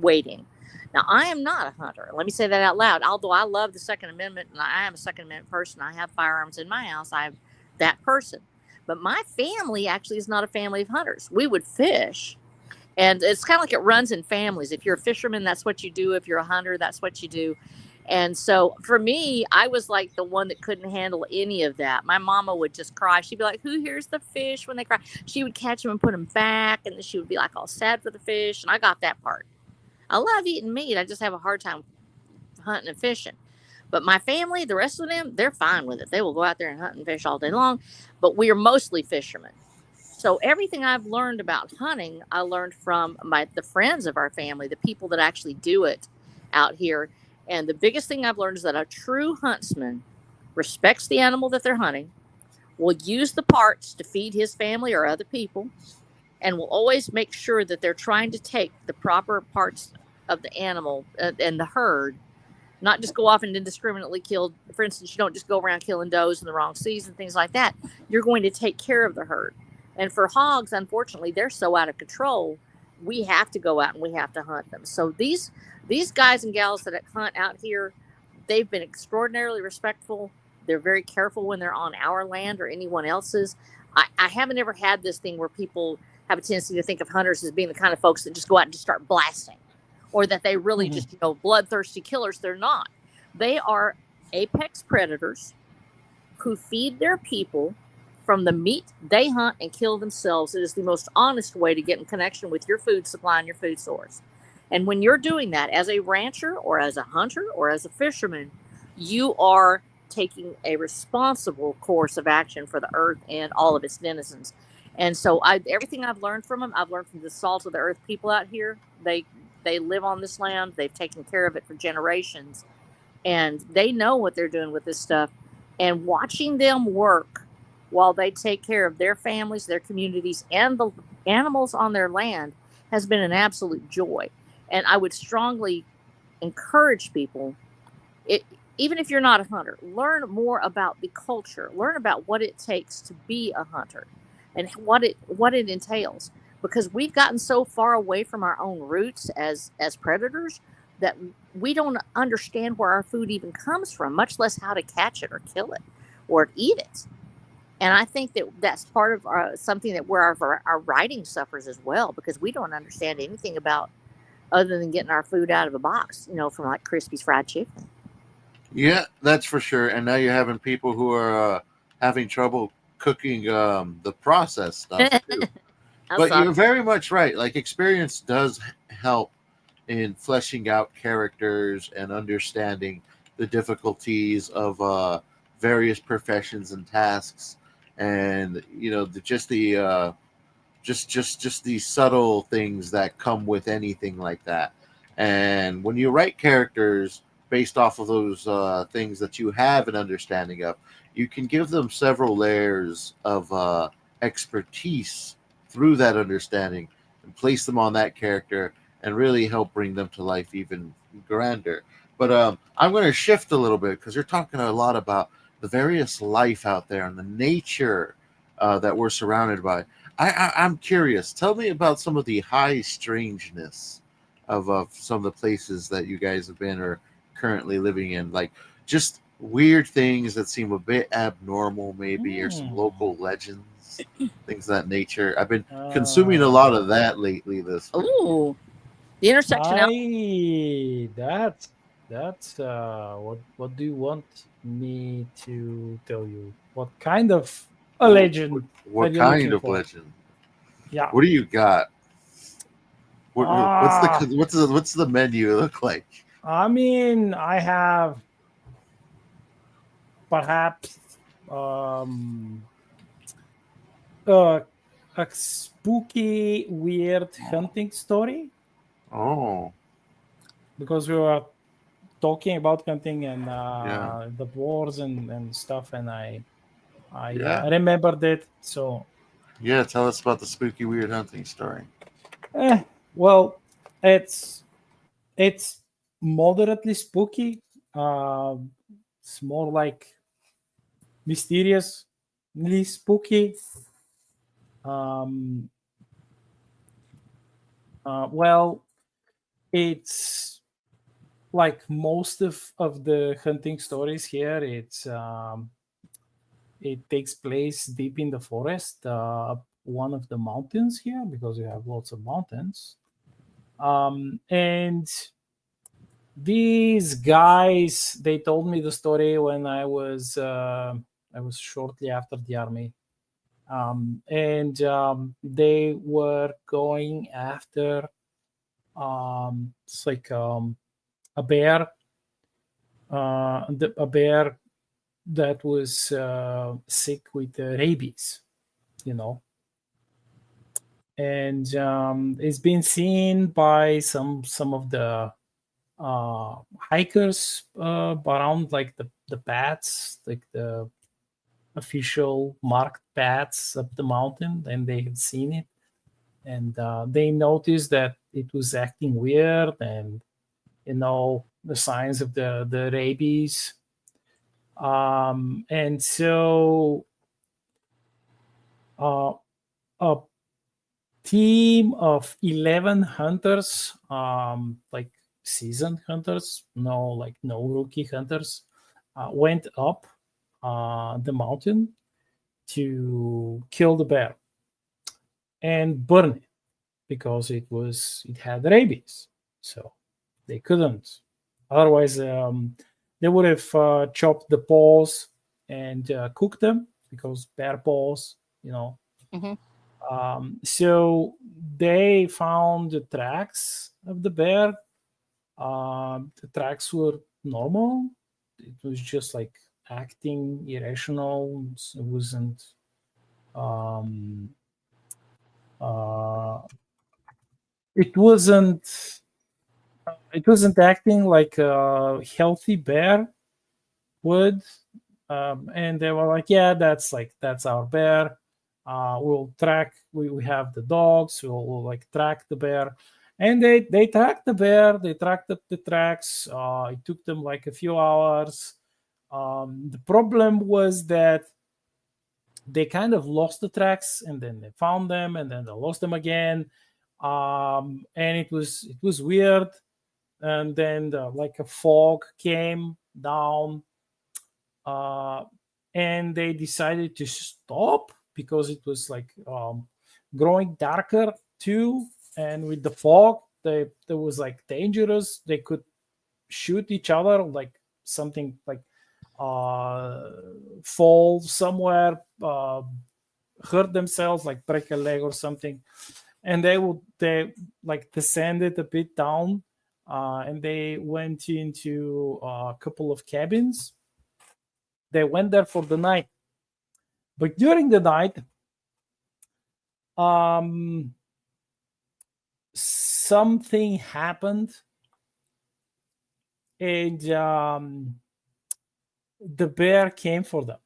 waiting. Now, I am not a hunter. Let me say that out loud. Although I love the Second Amendment, and I am a Second Amendment person, I have firearms in my house. I have that person. But my family actually is not a family of hunters. We would fish. And it's kind of like it runs in families. If you're a fisherman, that's what you do. If you're a hunter, that's what you do. And so for me, I was like the one that couldn't handle any of that. My mama would just cry. She'd be like, who hears the fish when they cry? She would catch them and put them back. And then she would be like all sad for the fish. And I got that part. I love eating meat. I just have a hard time hunting and fishing. But my family, the rest of them, they're fine with it. They will go out there and hunt and fish all day long. But we are mostly fishermen. So everything I've learned about hunting, I learned from the friends of our family, the people that actually do it out here. And the biggest thing I've learned is that a true huntsman respects the animal that they're hunting, will use the parts to feed his family or other people, and will always make sure that they're trying to take the proper parts of the animal and the herd not just go off and indiscriminately kill. For instance, you don't just go around killing does in the wrong season, things like that. You're going to take care of the herd. And for hogs, unfortunately, they're so out of control. We have to go out and we have to hunt them. So these guys and gals that hunt out here, they've been extraordinarily respectful. They're very careful when they're on our land or anyone else's. I haven't ever had this thing where people have a tendency to think of hunters as being the kind of folks that just go out and just start blasting, or that they really just, bloodthirsty killers. They're not. They are apex predators who feed their people from the meat they hunt and kill themselves. It is the most honest way to get in connection with your food supply and your food source. And when you're doing that as a rancher or as a hunter or as a fisherman, you are taking a responsible course of action for the earth and all of its denizens. And so everything I've learned from them, I've learned from the salt of the earth people out here. They live on this land. They've taken care of it for generations. And they know what they're doing with this stuff. And watching them work while they take care of their families, their communities, and the animals on their land has been an absolute joy. And I would strongly encourage people, even if you're not a hunter, learn more about the culture. Learn about what it takes to be a hunter and what it entails. Because we've gotten so far away from our own roots as predators that we don't understand where our food even comes from, much less how to catch it or kill it or eat it. And I think that's part of something that where our writing suffers as well, because we don't understand anything about other than getting our food out of a box, from like Crispy's Fried Chicken. Yeah, that's for sure. And now you're having people who are having trouble cooking the processed stuff too. But you're very much right. Like, experience does help in fleshing out characters and understanding the difficulties of various professions and tasks, and just these subtle things that come with anything like that. And when you write characters based off of those things that you have an understanding of, you can give them several layers of expertise through that understanding and place them on that character and really help bring them to life even grander. But I'm going to shift a little bit because you're talking a lot about the various life out there and the nature that we're surrounded by. I'm curious. Tell me about some of the high strangeness of some of the places that you guys have been or currently living in. Like, just weird things that seem a bit abnormal, maybe, or some local legends, things of that nature. I've been consuming a lot of that lately this week. Ooh, the intersection. That's what do you want me to tell you? What kind of a legend? What kind of legend? Yeah. What do you got? What's the menu look like? I mean, I have perhaps a spooky, weird hunting story. Oh. Because we were talking about hunting and the wars and stuff, and I remembered it. So yeah, tell us about the spooky, weird hunting story. Well, it's moderately spooky. It's more like mysteriously spooky. Well, it's like most of the hunting stories here. It takes place deep in the forest, one of the mountains here, because we have lots of mountains. And these guys, they told me the story when I was shortly after the army. They were going after it's like a bear, a bear that was sick with rabies, and it's been seen by some of the hikers around, like the paths, like the official marked paths up the mountain, and they had seen it, and they noticed that it was acting weird, and the signs of the rabies. And so a team of 11 hunters, like seasoned hunters, no rookie hunters, went up the mountain to kill the bear and burn it because it had rabies, so they couldn't. Otherwise, they would have chopped the paws and cooked them because bear paws, So they found the tracks of the bear. The tracks were normal. It was just like acting irrational. It wasn't. It wasn't. It wasn't acting like a healthy bear would. And they were like, "Yeah, that's our bear. We'll track. We have the dogs. We'll like track the bear." And they tracked the bear. They tracked up the tracks. It took them like a few hours. The problem was that they kind of lost the tracks, and then they found them, and then they lost them again. And it was weird. And then like a fog came down, and they decided to stop because it was like growing darker too, and with the fog, there was like dangerous. They could shoot each other, like something like fall somewhere, hurt themselves, like break a leg or something. And they like descended a bit down, and they went into a couple of cabins. They went there for the night, but during the night, something happened, and the bear came for them.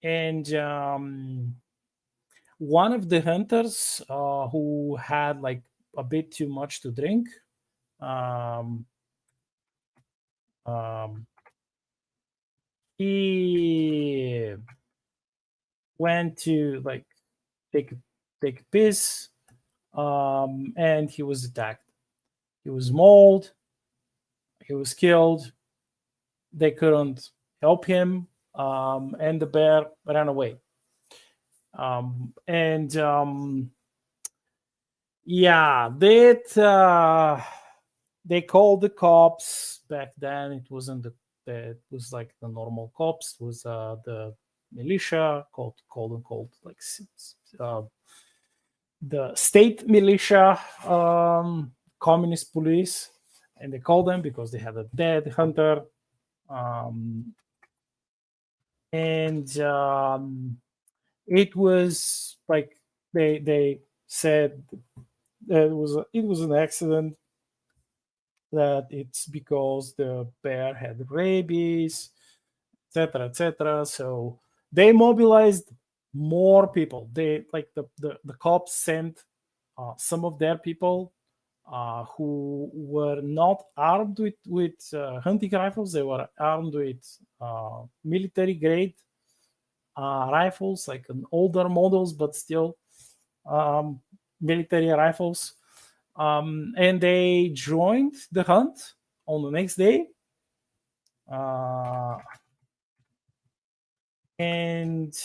And one of the hunters who had like a bit too much to drink, he went to like take a piss, and he was attacked. He was mauled. He was killed. They couldn't help him, and the bear ran away. Yeah, they called the cops. Back then it wasn't it was like the normal cops. It was the militia called like the state militia, communist police, and they called them because they had a dead hunter. It was like they said that it was an accident, that it's because the bear had rabies, etc. So they mobilized more people. They like the cops sent some of their people who were not armed with hunting rifles. They were armed with military grade rifles, like an older models, but still military rifles. And they joined the hunt on the next day. And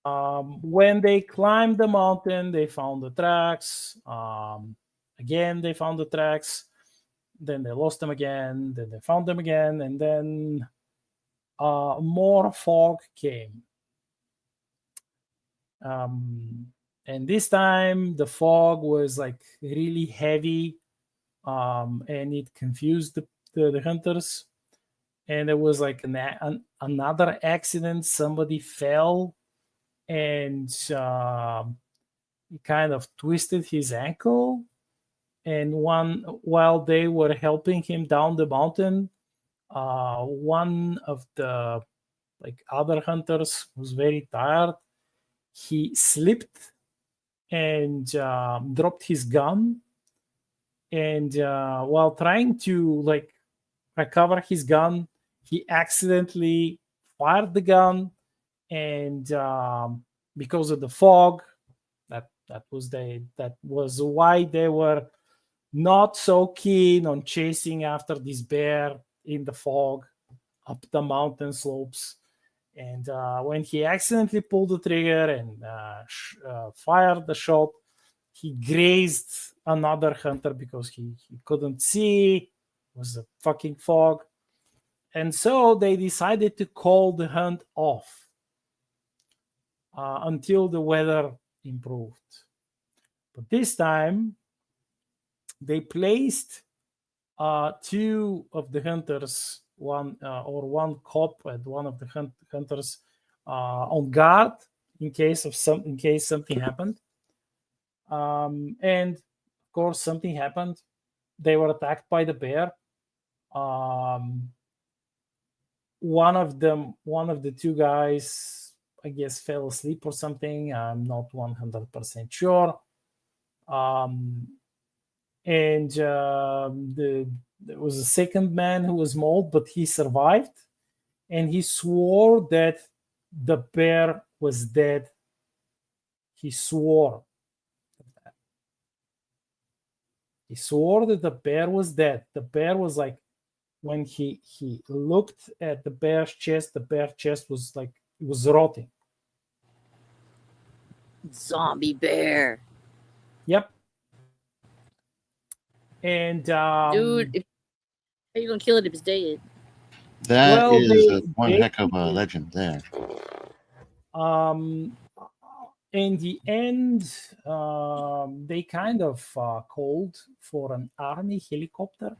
when they climbed the mountain, they found the tracks. Again, they found the tracks. Then they lost them again. Then they found them again. And then more fog came. And this time the fog was like really heavy, and it confused the hunters. And there was like another accident. Somebody fell, and he kind of twisted his ankle. And while they were helping him down the mountain, one of the like other hunters was very tired. He slipped and dropped his gun, And while trying to like recover his gun, he accidentally fired the gun, and because of the fog, that was why they were not so keen on chasing after this bear in the fog up the mountain slopes. And when he accidentally pulled the trigger and fired the shot, he grazed another hunter because he couldn't see. It was a fucking fog. And so they decided to call the hunt off until the weather improved. But this time, they placed two of the hunters, one cop and one of the hunters, on guard in case something happened. And of course, something happened. They were attacked by the bear. One of the two guys, I guess, fell asleep or something. I'm not 100% sure. And there was a second man who was mauled, but he survived, and he swore that the bear was dead. He swore that the bear was dead. The bear was like, when he looked at the bear's chest, the bear's chest was like, it was rotting. Zombie bear. Yep. And Dude, how you gonna kill it if it's dead? That is one heck of a legend there. In the end, they kind of called for an army helicopter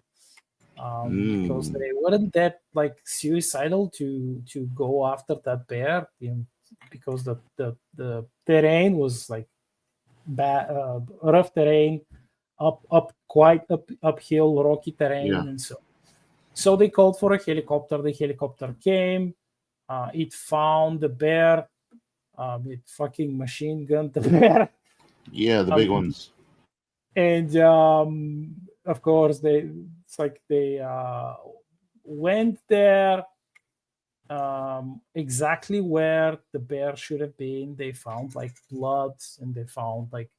because they weren't that like suicidal to go after that bear, because the terrain was like bad, rough terrain, uphill, rocky terrain, and so they called for a helicopter. The helicopter came. It found the bear. It fucking machine gunned the bear. Yeah, the big ones. And of course, they went there exactly where the bear should have been. They found like blood, and they found like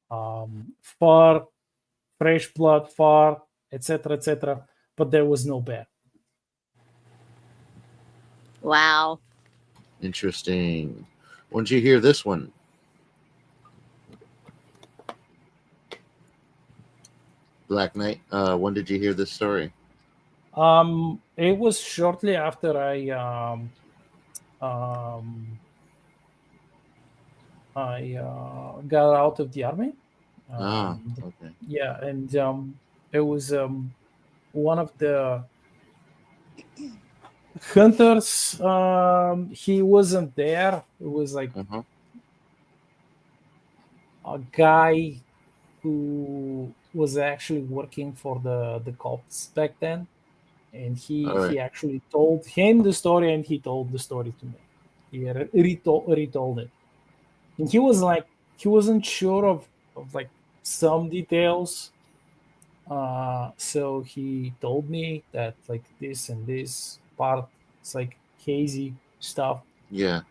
fur, fresh blood, fur, etc., etc. But there was no bear. Wow. Interesting. When did you hear this one? Black Knight. When did you hear this story? It was shortly after I got out of the army. Okay. Yeah, and it was one of the hunters. He wasn't there. It was like a guy who was actually working for the cops back then, and he actually told him the story, and he told the story to me. He retold it, and he was like, he wasn't sure of like some details. So he told me that like this and this part, it's like hazy stuff. Yeah.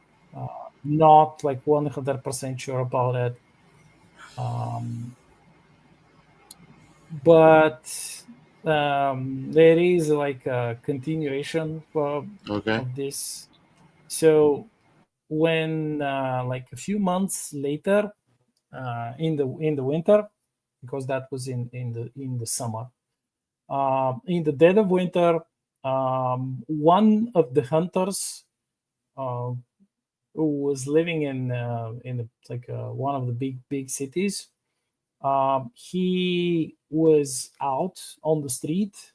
Not like 100% sure about it. But there is like a continuation of this. So when like a few months later, in the winter, because that was in the summer, in the dead of winter, one of the hunters who was living in one of the big cities, he was out on the street.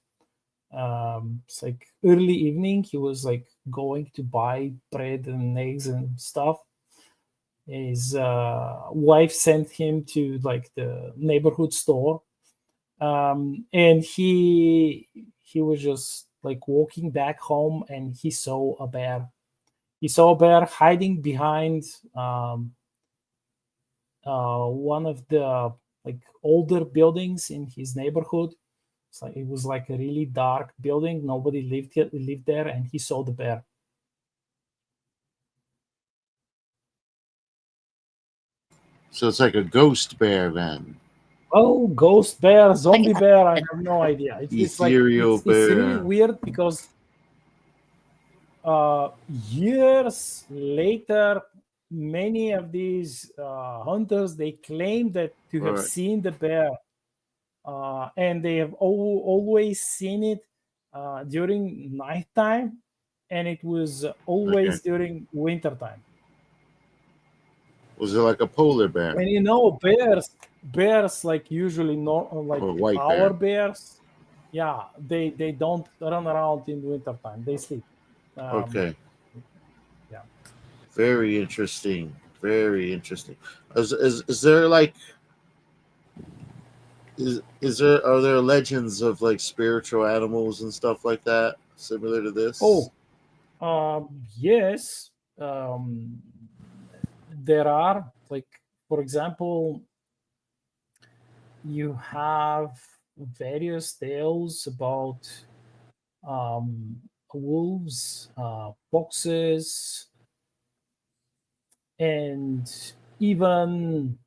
It's like early evening. He was like going to buy bread and eggs and stuff. His wife sent him to like the neighborhood store, and he was just like walking back home, and he saw a bear. He saw a bear hiding behind one of the like older buildings in his neighborhood. So it was like a really dark building. Nobody lived there, and he saw the bear. So it's like a ghost bear then. Oh, ghost bear, zombie Like, bear. I have no idea. It's like Ethereal it's really bear. weird because years later, many of these hunters they claim that to have Right. seen the bear, and they have always seen it during nighttime, and it was Okay. always during wintertime. Was it like a polar bear And bears like usually not like or a white our bear? bears. Yeah, they don't run around in wintertime. They sleep. Um, Okay. yeah. Very interesting. Very interesting. Is there like is there are there legends of like spiritual animals and stuff like that similar to this? Oh, yes. There are like, for example, you have various tales about wolves, foxes, and even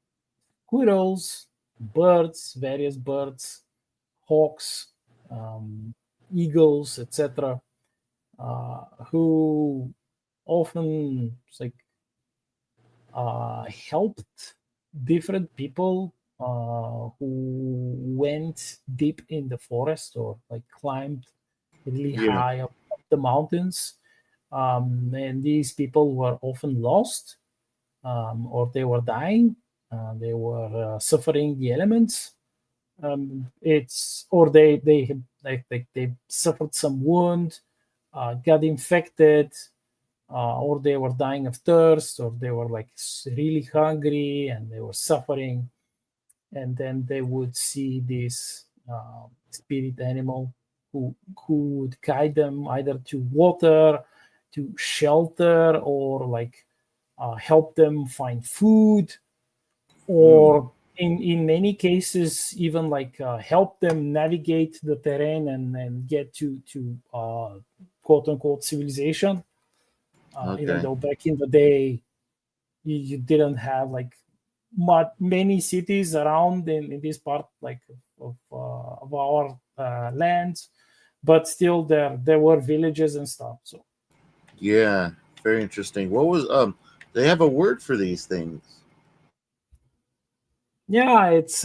squirrels, birds, various birds, hawks, eagles, etc., who often like helped different people who went deep in the forest or like climbed really Yeah. high up the mountains. And these people were often lost, or they were dying. They were suffering the elements. It's or they suffered some wound, got infected, or they were dying of thirst, or they were like really hungry and they were suffering, and then they would see this spirit animal who would guide them either to water, to shelter, or like help them find food, Mm, or in many cases even like help them navigate the terrain and get to quote unquote civilization, even okay. though back in the day you didn't have like many cities around in this part like of our land, but still there were villages and stuff. So Yeah. Very interesting. What was they have a word for these things? yeah, it's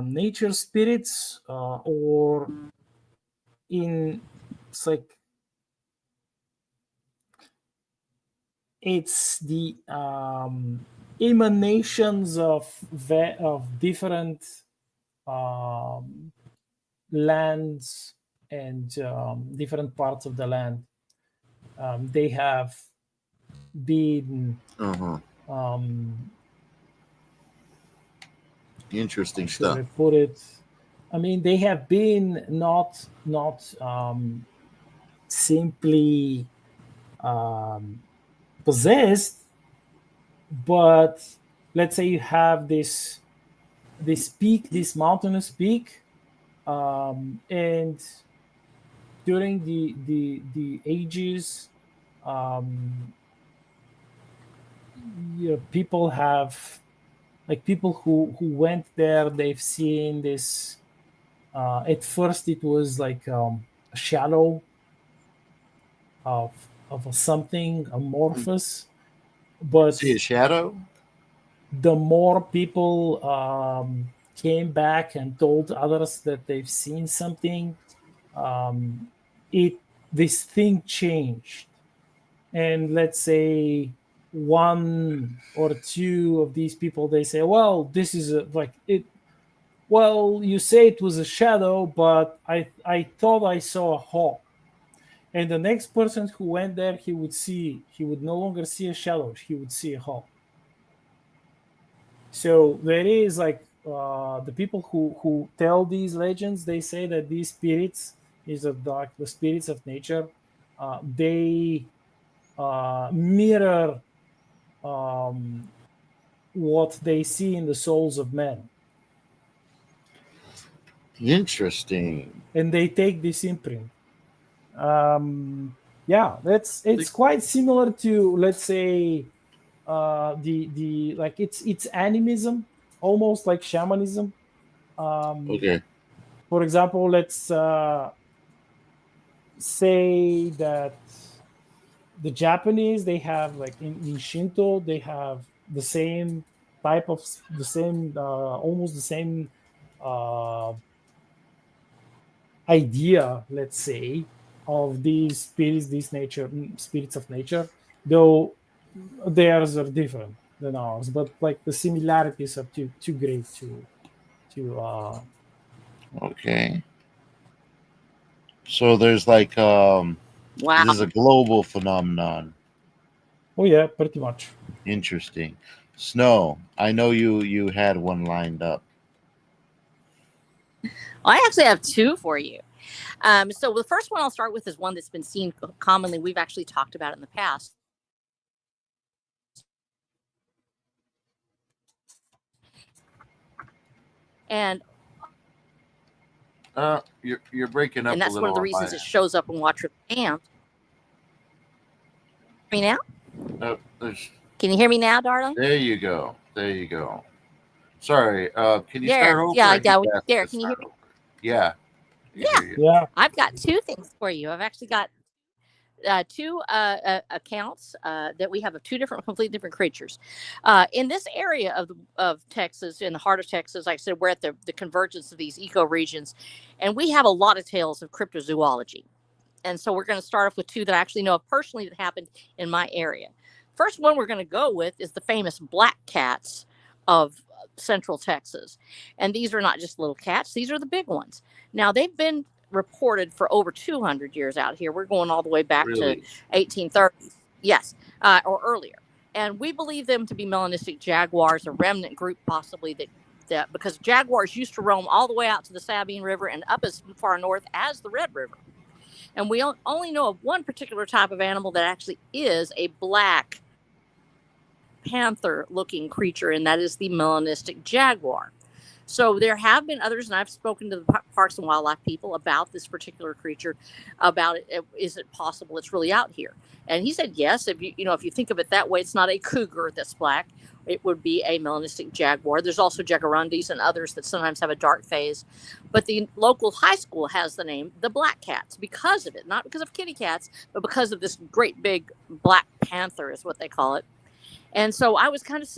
nature spirits, or in it's like it's the emanations of different um, lands and different parts of the land. They have been Uh-huh. um, how Interesting should stuff. I put it? I mean, they have been not simply um, possessed, but let's say you have this peak, this mountainous peak, and during the ages, um, yeah, people have like people who went there. They've seen this. At first, it was like a shadow of a something amorphous, but See a shadow? the more people came back and told others that they've seen something, um, it this thing changed. And let's say one or two of these people they say, well, this is like it, well, you say it was a shadow, but I thought I saw a hawk. And the next person who went there, he would no longer see a shadow, he would see a hawk. So there is like the people who tell these legends, they say that these spirits, these are like the spirits of nature, they mirror, um, what they see in the souls of men. Interesting. And they take this imprint. Yeah, it's quite similar to, let's say, the like it's animism, almost like shamanism. Okay. For example, let's say that the Japanese, they have, like, in Shinto, they have the same type of, the same almost the same uh, idea, let's say, of these spirits, these nature spirits of nature, though theirs are different than ours, but like the similarities are too great to Okay. So there's like Wow. this is a global phenomenon. oh yeah, pretty much. Interesting. Snow, I know you had one lined up. Well, I actually have two for you. So the first one I'll start with is one that's been seen commonly. We've actually talked about it in the past. And You're breaking up a that's one little of the on reasons my it shows up in Watcher and me now. Can you hear me now, darling? There you go. There you go. Sorry. Can you There. start over? Yeah, I need yeah. to ask There. to Can you hear start me? over. Yeah. I Yeah. hear you. Yeah. I've got two things for you. I've actually got two accounts that we have of two different, completely different creatures. In this area of Texas, in the heart of Texas, like I said, we're at the convergence of these ecoregions, and we have a lot of tales of cryptozoology. And so we're going to start off with two that I actually know of personally that happened in my area. First one we're going to go with is the famous black cats of Central Texas. And these are not just little cats, these are the big ones. Now, they've been reported for over 200 years out here. We're going all the way back to Really? 1830s. Yes, or earlier. And we believe them to be melanistic jaguars, a remnant group possibly that because jaguars used to roam all the way out to the Sabine River and up as far north as the Red River. And we only know of one particular type of animal that actually is a black panther-looking creature, and that is the melanistic jaguar. So there have been others, and I've spoken to the Parks and Wildlife people about this particular creature, about it. Is it possible it's really out here? And he said yes. If you think of it that way, it's not a cougar that's black. It would be a melanistic jaguar. There's also jaguarundis and others that sometimes have a dark phase. But the local high school has the name the Black Cats because of it, not because of kitty cats, but because of this great big black panther is what they call it. And so I was kind of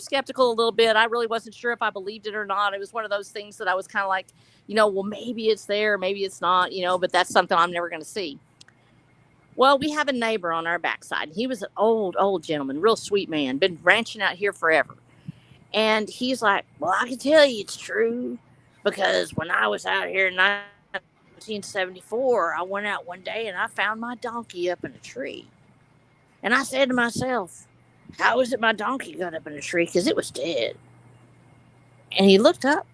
skeptical a little bit. I really wasn't sure if I believed it or not. It was one of those things that I was kind of like, well, maybe it's there, maybe it's not, but that's something I'm never going to see. Well, we have a neighbor on our backside. He was an old gentleman, real sweet man, been ranching out here forever. And he's like, well, I can tell you it's true because when I was out here in 1974, I went out one day and I found my donkey up in a tree. And I said to myself, how is it my donkey got up in a tree? Because it was dead. And he looked up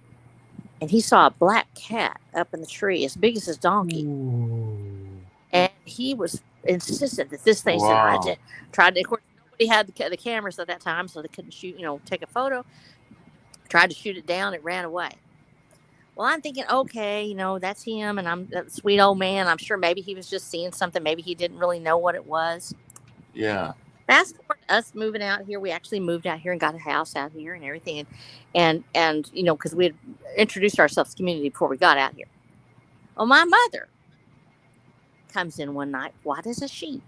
and he saw a black cat up in the tree as big as his donkey. Ooh. And he was insistent that this thing said, I tried to, of course, nobody had the cameras at that time, so they couldn't shoot, take a photo. Tried to shoot it down, it ran away. Well, I'm thinking, okay, that's him, and I'm that sweet old man. I'm sure maybe he was just seeing something. Maybe he didn't really know what it was. Yeah. Fast forward to us moving out here. We actually moved out here and got a house out here and everything. And because we had introduced ourselves to the community before we got out here. Well, my mother comes in one night, white as a sheet.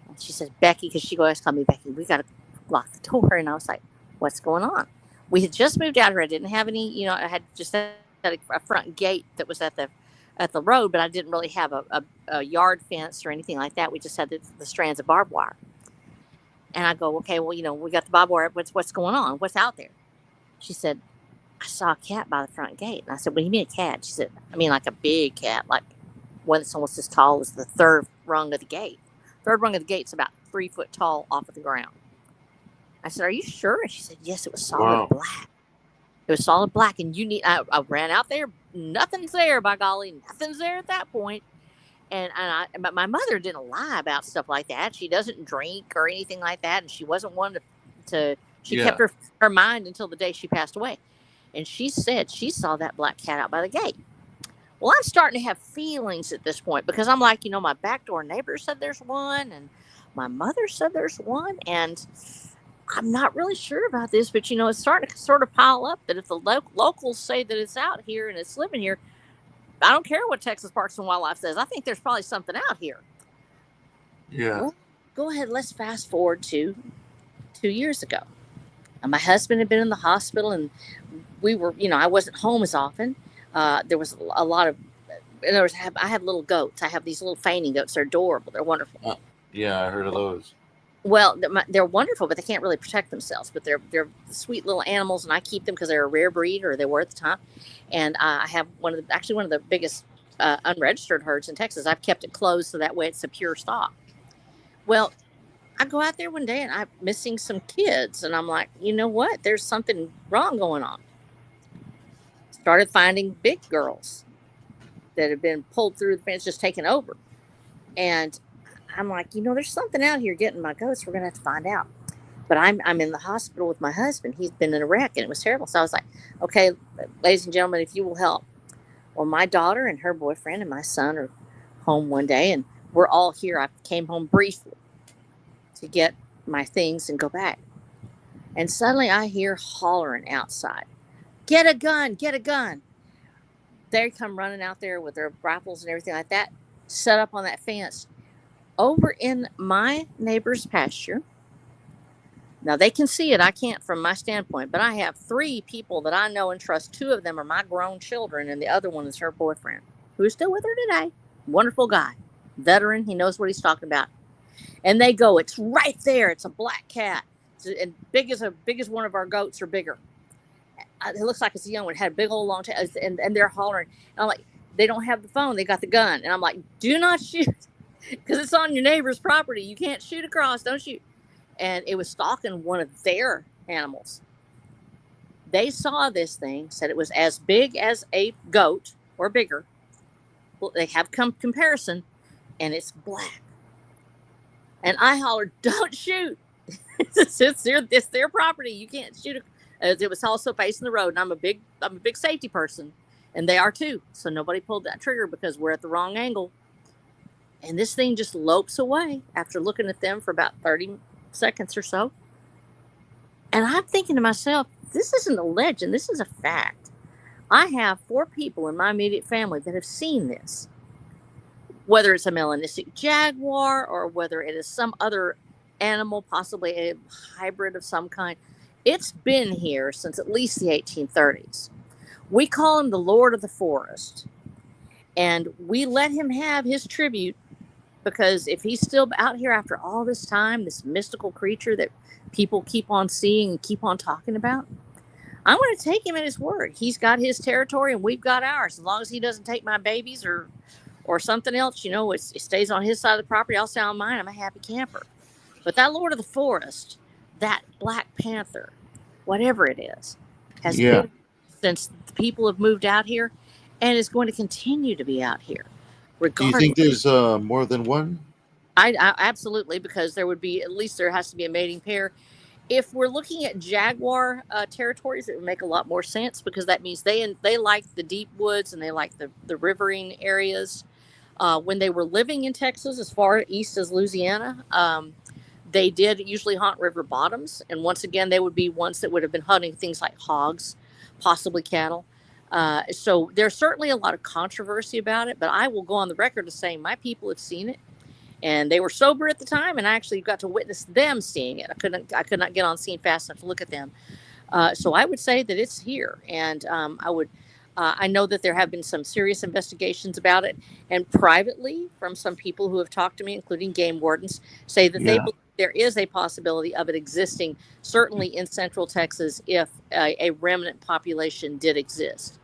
And she says, Becky, because she always called me Becky, we got to lock the door. And I was like, what's going on? We had just moved out here. I didn't have any, I had just had a front gate that was at the road, but I didn't really have a yard fence or anything like that. We just had the strands of barbed wire. And I go, okay, well, we got the barbed wire. What's going on? What's out there? She said, I saw a cat by the front gate. And I said, what do you mean a cat? She said, I mean like a big cat, like one that's almost as tall as the third rung of the gate. Third rung of the gate's about 3 foot tall off of the ground. I said, are you sure? And she said, yes, it was solid black. It was solid black. And I ran out there. Nothing's there, by golly. Nothing's there at that point. But my mother didn't lie about stuff like that. She doesn't drink or anything like that. And she wasn't one to She Yeah. kept her mind until the day she passed away. And she said she saw that black cat out by the gate. Well, I'm starting to have feelings at this point because I'm like, my backdoor neighbor said there's one, and my mother said there's one, and I'm not really sure about this, but it's starting to sort of pile up that if the locals say that it's out here and it's living here, I don't care what Texas Parks and Wildlife says. I think there's probably something out here. Yeah. Well, go ahead. Let's fast forward to 2 years ago. And my husband had been in the hospital, and we were, I wasn't home as often. There was a lot of, I have little goats. I have these little fainting goats. They're adorable. They're wonderful. Yeah, I heard of those. Well, they're wonderful, but they can't really protect themselves. But they're sweet little animals, and I keep them because they're a rare breed, or they were at the time. And I have one of the biggest unregistered herds in Texas. I've kept it closed so that way it's a pure stock. Well, I go out there one day and I'm missing some kids, and I'm like, you know what? There's something wrong going on. Started finding big girls that had been pulled through the fence, just taken over. And I'm like, there's something out here getting my goats. We're going to have to find out. But I'm in the hospital with my husband. He's been in a wreck, and it was terrible. So I was like, okay, ladies and gentlemen, if you will help. Well, my daughter and her boyfriend and my son are home one day, and we're all here. I came home briefly to get my things and go back. And suddenly I hear hollering outside, get a gun, get a gun. They come running out there with their rifles and everything like that, set up on that fence over in my neighbor's pasture. Now they can see it. I can't from my standpoint, but I have 3 people that I know and trust. 2 of them are my grown children, and the other one is her boyfriend, who is still with her today. Wonderful guy, veteran. He knows what he's talking about. And they go, it's right there. It's a black cat. And big as one of our goats, or bigger. It looks like it's a young one. It had a big old long tail, and they're hollering. And I'm like, they don't have the phone. They got the gun. And I'm like, do not shoot, because it's on your neighbor's property. You can't shoot across. Don't shoot. And it was stalking one of their animals. They saw this thing, said it was as big as a goat or bigger. Well, they have comparison, and it's black. And I hollered, don't shoot. It's their property. You can't shoot it. It was also facing the road, and I'm a big safety person, and they are too. So nobody pulled that trigger because we're at the wrong angle. And this thing just lopes away after looking at them for about 30 seconds or so. And I'm thinking to myself, this isn't a legend. This is a fact. I have 4 people in my immediate family that have seen this. Whether it's a melanistic jaguar or whether it is some other animal, possibly a hybrid of some kind. It's been here since at least the 1830s. We call him the Lord of the Forest. And we let him have his tribute, because if he's still out here after all this time, this mystical creature that people keep on seeing and keep on talking about, I'm going to take him at his word. He's got his territory and we've got ours. As long as he doesn't take my babies or something else, it stays on his side of the property. I'll stay on mine. I'm a happy camper. But that Lord of the Forest, that Black Panther, whatever it is, has been since the people have moved out here, and is going to continue to be out here. Regardless. Do you think there's more than one? I absolutely, because there has to be a mating pair. If we're looking at jaguar territories, it would make a lot more sense, because that means they like the deep woods and they like the riverine areas. When they were living in Texas, as far east as Louisiana, they did usually haunt river bottoms. And once again, they would be ones that would have been hunting things like hogs, possibly cattle. So there's certainly a lot of controversy about it, but I will go on the record as saying my people have seen it, and they were sober at the time, and I actually got to witness them seeing it. I could not get on scene fast enough to look at them. So I would say that it's here, and I know that there have been some serious investigations about it, and privately from some people who have talked to me, including game wardens, say that they believe there is a possibility of it existing, certainly in Central Texas, if a remnant population did exist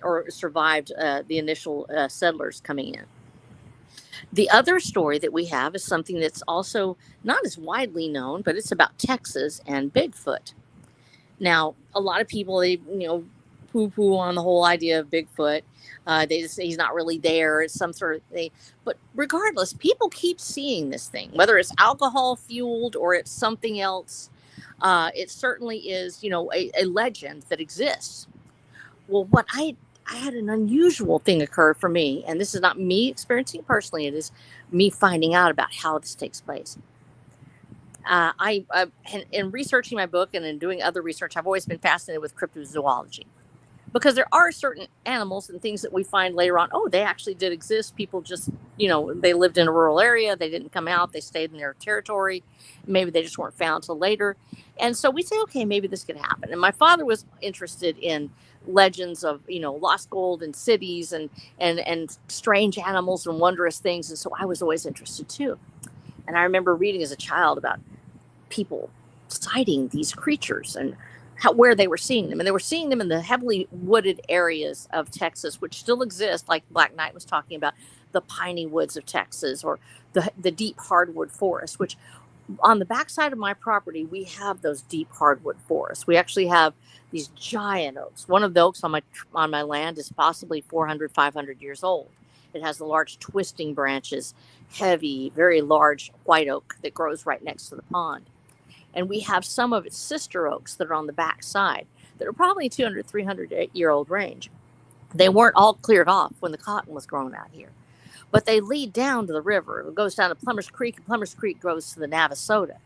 or survived the initial settlers coming in. The other story that we have is something that's also not as widely known, but it's about Texas and Bigfoot. Now, a lot of people, poo-poo on the whole idea of Bigfoot. They just say he's not really there. It's some sort of thing. But regardless, people keep seeing this thing, whether it's alcohol fueled or it's something else. It certainly is, a legend that exists. Well, what I had an unusual thing occur for me, and this is not me experiencing it personally. It is me finding out about how this takes place. In researching my book and in doing other research, I've always been fascinated with cryptozoology, because there are certain animals and things that we find later on. Oh, they actually did exist. People just, they lived in a rural area. They didn't come out. They stayed in their territory. Maybe they just weren't found till later. And so we say, okay, maybe this could happen. And my father was interested in legends of, lost gold in cities and strange animals and wondrous things. And so I was always interested too. And I remember reading as a child about people sighting these creatures and where they were seeing them. And they were seeing them in the heavily wooded areas of Texas, which still exist, like Black Knight was talking about, the piney woods of Texas, or the deep hardwood forest, which on the backside of my property, we have those deep hardwood forests. We actually have these giant oaks. One of the oaks on my land is possibly 400, 500 years old. It has the large twisting branches, heavy, very large white oak that grows right next to the pond. And we have some of its sister oaks that are on the back side that are probably 200, 300-year-old range. They weren't all cleared off when the cotton was grown out here, but they lead down to the river. It goes down to Plumbers Creek, and Plumbers Creek goes to the Navasota.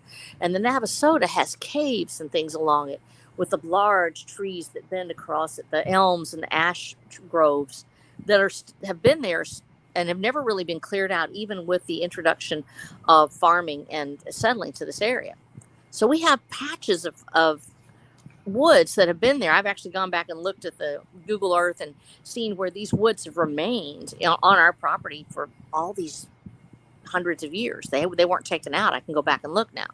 And the Navasota has caves and things along it with the large trees that bend across it, the elms and the ash groves that have been there and have never really been cleared out, even with the introduction of farming and settling to this area. So we have patches of woods that have been there. I've actually gone back and looked at the Google Earth and seen where these woods have remained on our property for all these hundreds of years. They weren't taken out. I can go back and look now.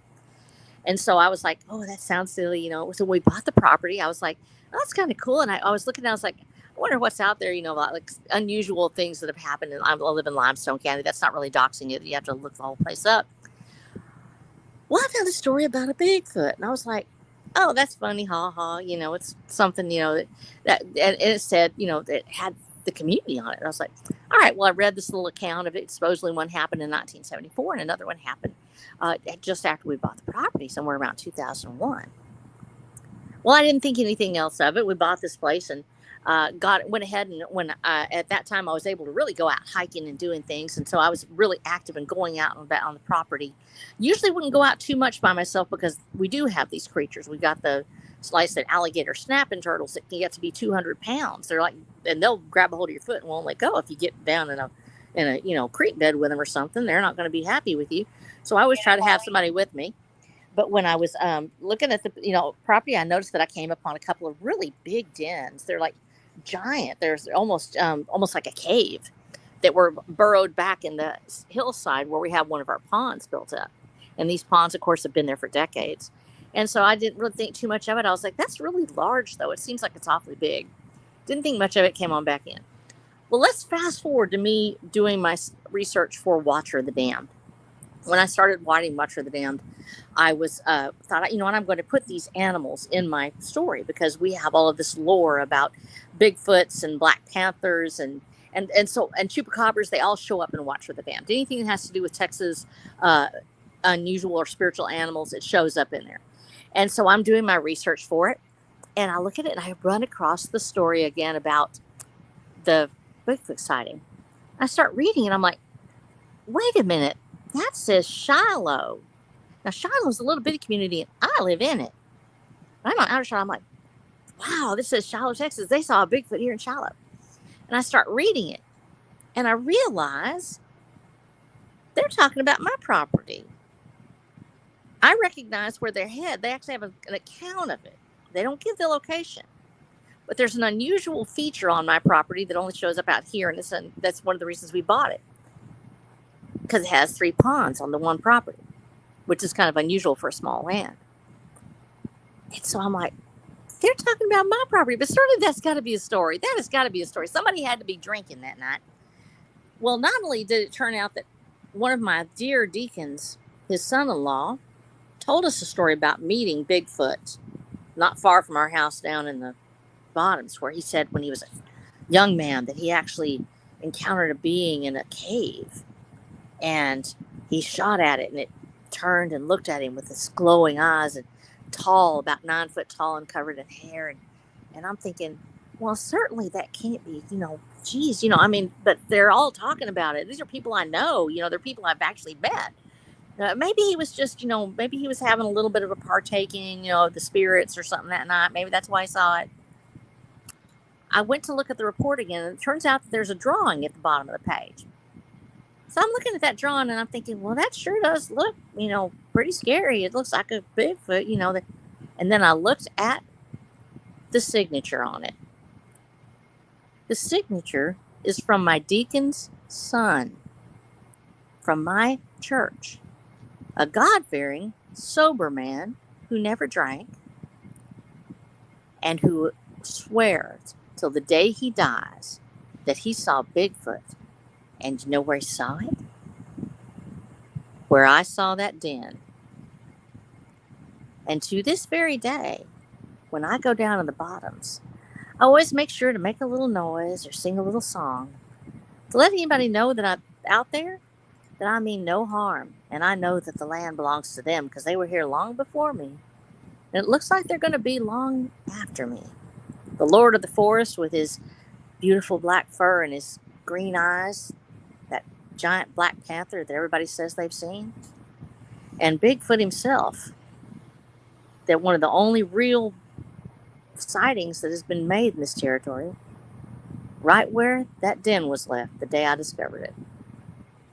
And so I was like, oh, that sounds silly, So when we bought the property, I was like, oh, that's kind of cool. And I was looking, I was like, I wonder what's out there, like unusual things that have happened. And I live in Limestone County. That's not really doxing it. You have to look the whole place up. Well, I found a story about a Bigfoot, and I was like, oh, that's funny, ha ha. It's something, that and it said, that it had the community on it. And I was like, all right, well, I read this little account of it. Supposedly one happened in 1974, and another one happened just after we bought the property, somewhere around 2001. Well, I didn't think anything else of it. We bought this place and went ahead, and when at that time I was able to really go out hiking and doing things, and so I was really active in going out on the property. Usually wouldn't go out too much by myself because we do have these creatures. We got the slice that alligator snapping turtles that can get to be 200 pounds. They're like, and they'll grab a hold of your foot and won't let go if you get down in a creek bed with them or something. They're not going to be happy with you. So I always try to have somebody with me. But when I was looking at the property, I noticed that I came upon a couple of really big dens. They're like giant. There's almost like a cave that were burrowed back in the hillside where we have one of our ponds built up. And these ponds, of course, have been there for decades. And so I didn't really think too much of it. I was like, that's really large, though. It seems like it's awfully big. Didn't think much of it, came on back in. Well, let's fast forward to me doing my research for Watcher the Damned. When I started watching Watcher the Damned, I was thought, I'm going to put these animals in my story because we have all of this lore about Bigfoots and Black Panthers and chupacabras. They all show up in Watcher the Damned. Anything that has to do with Texas unusual or spiritual animals, it shows up in there. And so I'm doing my research for it, and I look at it and I run across the story again about the Bigfoot sighting. I start reading and I'm like, wait a minute, that says Shiloh. Now Shiloh's a little bitty community and I live in it. I'm on outer Shiloh. I'm like, wow, this says Shiloh, Texas. They saw a Bigfoot here in Shiloh. And I start reading it and I realize they're talking about my property. I recognize where they're headed. They actually have an account of it. They don't give the location. But there's an unusual feature on my property that only shows up out here. And that's one of the reasons we bought it. Because it has 3 ponds on the one property, which is kind of unusual for a small land. And so I'm like, they're talking about my property. But certainly that's got to be a story. That has got to be a story. Somebody had to be drinking that night. Well, not only did it turn out that one of my dear deacons, his son-in-law, told us a story about meeting Bigfoot not far from our house down in the bottoms, where he said when he was a young man that he actually encountered a being in a cave and he shot at it and it turned and looked at him with its glowing eyes and tall, about 9 foot tall, and covered in hair. And I'm thinking, well, certainly that can't be, geez, I mean, but they're all talking about it. These are people I know, they're people I've actually met. Maybe he was just, maybe he was having a little bit of a partaking, of the spirits or something that night. Maybe that's why I saw it. I went to look at the report again, and it turns out that there's a drawing at the bottom of the page. So I'm looking at that drawing, and I'm thinking, well, that sure does look, pretty scary. It looks like a Bigfoot, and then I looked at the signature on it. The signature is from my deacon's son, from my church, a God-fearing, sober man who never drank and who swears till the day he dies that he saw Bigfoot. And you know where he saw it? Where I saw that den. And to this very day, when I go down in the bottoms, I always make sure to make a little noise or sing a little song to let anybody know that I'm out there, that I mean no harm. And I know that the land belongs to them because they were here long before me. And it looks like they're going to be long after me. The Lord of the Forest with his beautiful black fur and his green eyes, that giant black panther that everybody says they've seen, and Bigfoot himself, that one of the only real sightings that has been made in this territory, right where that den was left the day I discovered it.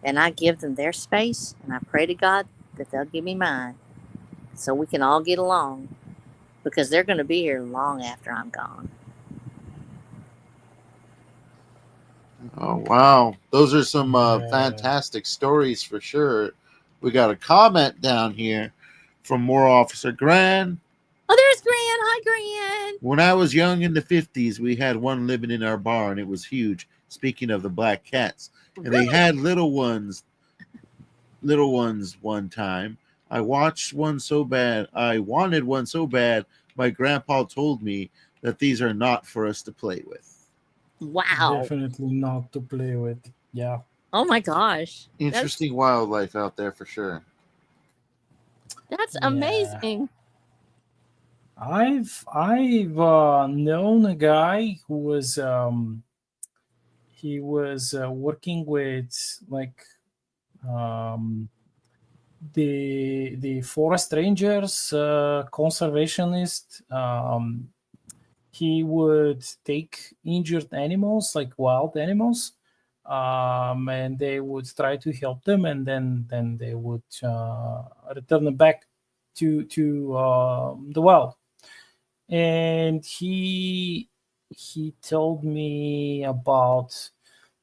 And I give them their space, and I pray to God that they'll give me mine so we can all get along, because they're going to be here long after I'm gone. Oh, wow. Those are some fantastic stories for sure. We got a comment down here from War Officer Gran. Oh, there's Gran. Hi, Gran. When I was young in the 50s, we had one living in our barn. It was huge. Speaking of the black cats. And Really? they had little ones one time. I watched one so bad. I wanted one so bad. My grandpa told me that these are not for us to play with. Wow. Definitely not to play with. Yeah. Oh my gosh. Interesting wildlife out there for sure. That's amazing. I've known a guy who was working with like the forest rangers, conservationist. He would take injured animals, like wild animals, and they would try to help them, and then they would return them back to the wild. And he told me about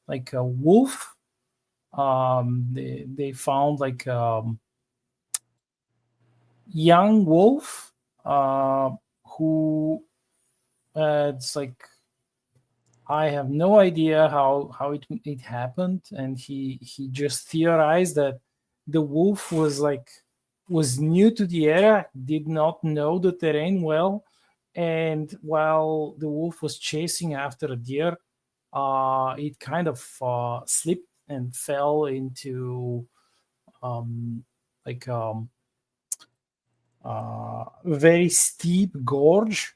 like a wolf. They found like young wolf who it's like, I have no idea how it happened, and he just theorized that the wolf was new to the area, did not know the terrain well, and while the wolf was chasing after a deer, it kind of slipped and fell into very steep gorge,